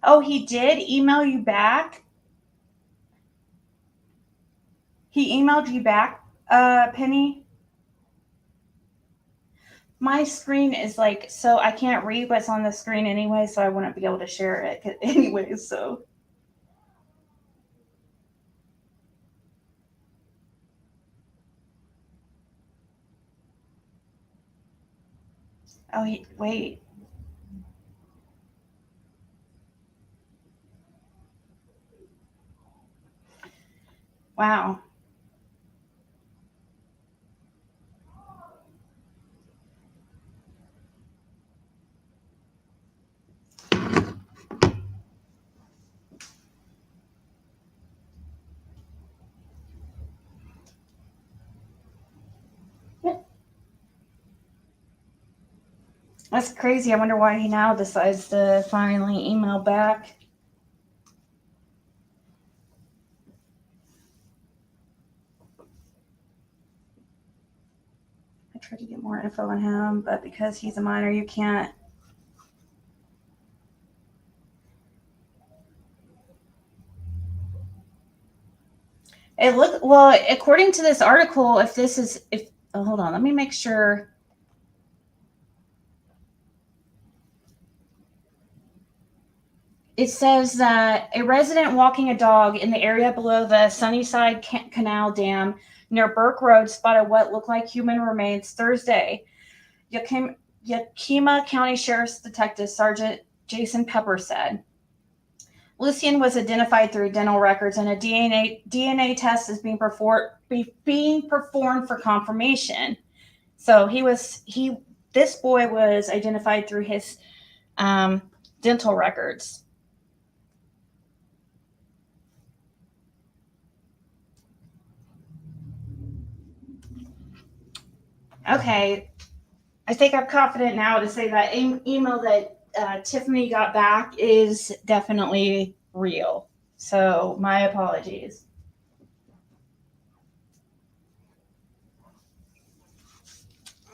Oh, he did email you back? He emailed you back, Penny? My screen is like, so I can't read what's on the screen anyway, so I wouldn't be able to share it anyway, so. Oh, wait. Wow. That's crazy. I wonder why he now decides to finally email back. I tried to get more info on him, but because he's a minor, you can't. It look well, according to this article, hold on, let me make sure. It says that a resident walking a dog in the area below the Sunnyside Canal Dam near Burke Road spotted what looked like human remains Thursday. Yakima County Sheriff's Detective Sergeant Jason Pepper said. Lucien was identified through dental records, and a DNA test is being performed for confirmation. So this boy was identified through his dental records. Okay, I think I'm confident now to say that email that Tiffany got back is definitely real. So my apologies.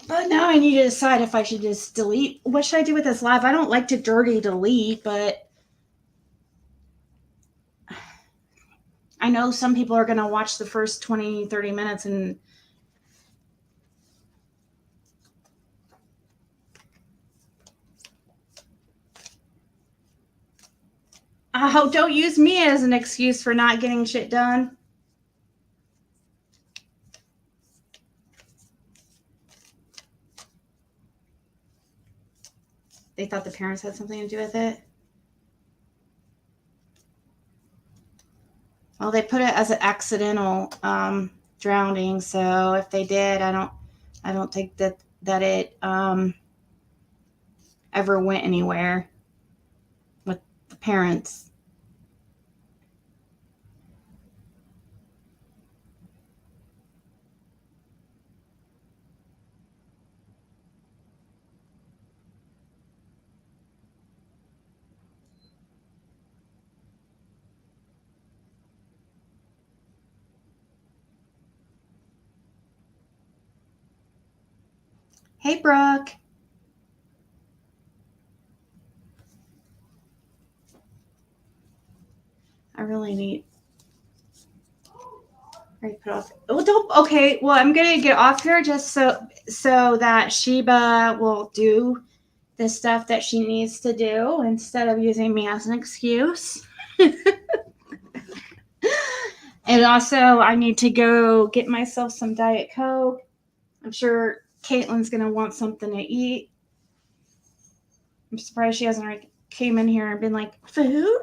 But now I need to decide if I should just delete. What should I do with this live? I don't like to dirty delete, but I know some people are going to watch the first 20, 30 minutes and don't use me as an excuse for not getting shit done. They thought the parents had something to do with it. Well, they put it as an accidental drowning. So if they did, I don't think that it ever went anywhere with the parents. Hey, Brooke. I really need. Right, put off. Oh, don't. Okay, well, I'm gonna get off here just so that Sheba will do the stuff that she needs to do instead of using me as an excuse. And also, I need to go get myself some Diet Coke. I'm sure Caitlin's gonna want something to eat. I'm surprised she hasn't came in here and been like, food?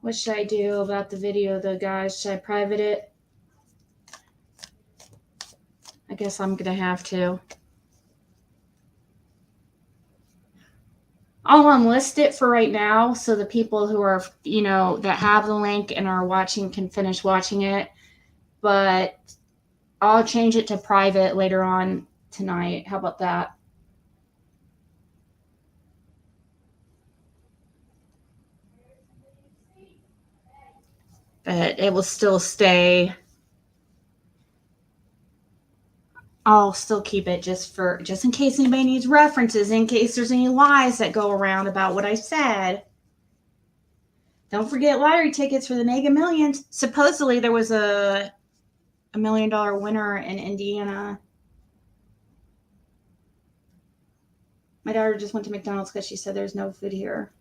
What should I do about the video though, guys? Should I private it? I guess I'm gonna have to. I'll unlist it for right now so the people who are, that have the link and are watching can finish watching it. But I'll change it to private later on tonight. How about that? But it will still stay. I'll still keep it just in case anybody needs references, in case there's any lies that go around about what I said. Don't forget lottery tickets for the Mega Millions. Supposedly there was a $1 million winner in Indiana. My daughter just went to McDonald's because she said there's no food here.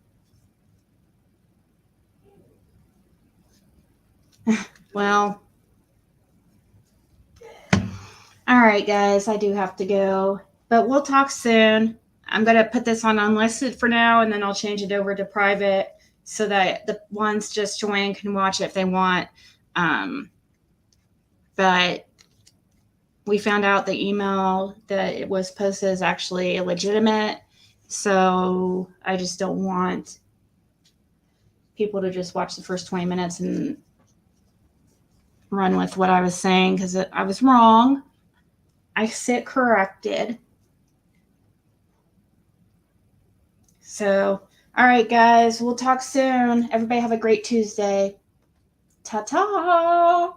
Well, all right, guys, I do have to go, but we'll talk soon. I'm going to put this on unlisted for now, and then I'll change it over to private so that the ones just joining can watch it if they want. But we found out the email that it was posted is actually illegitimate, so I just don't want people to just watch the first 20 minutes and run with what I was saying, because I was wrong. I sit corrected. So, all right, guys, we'll talk soon. Everybody have a great Tuesday. Ta-ta!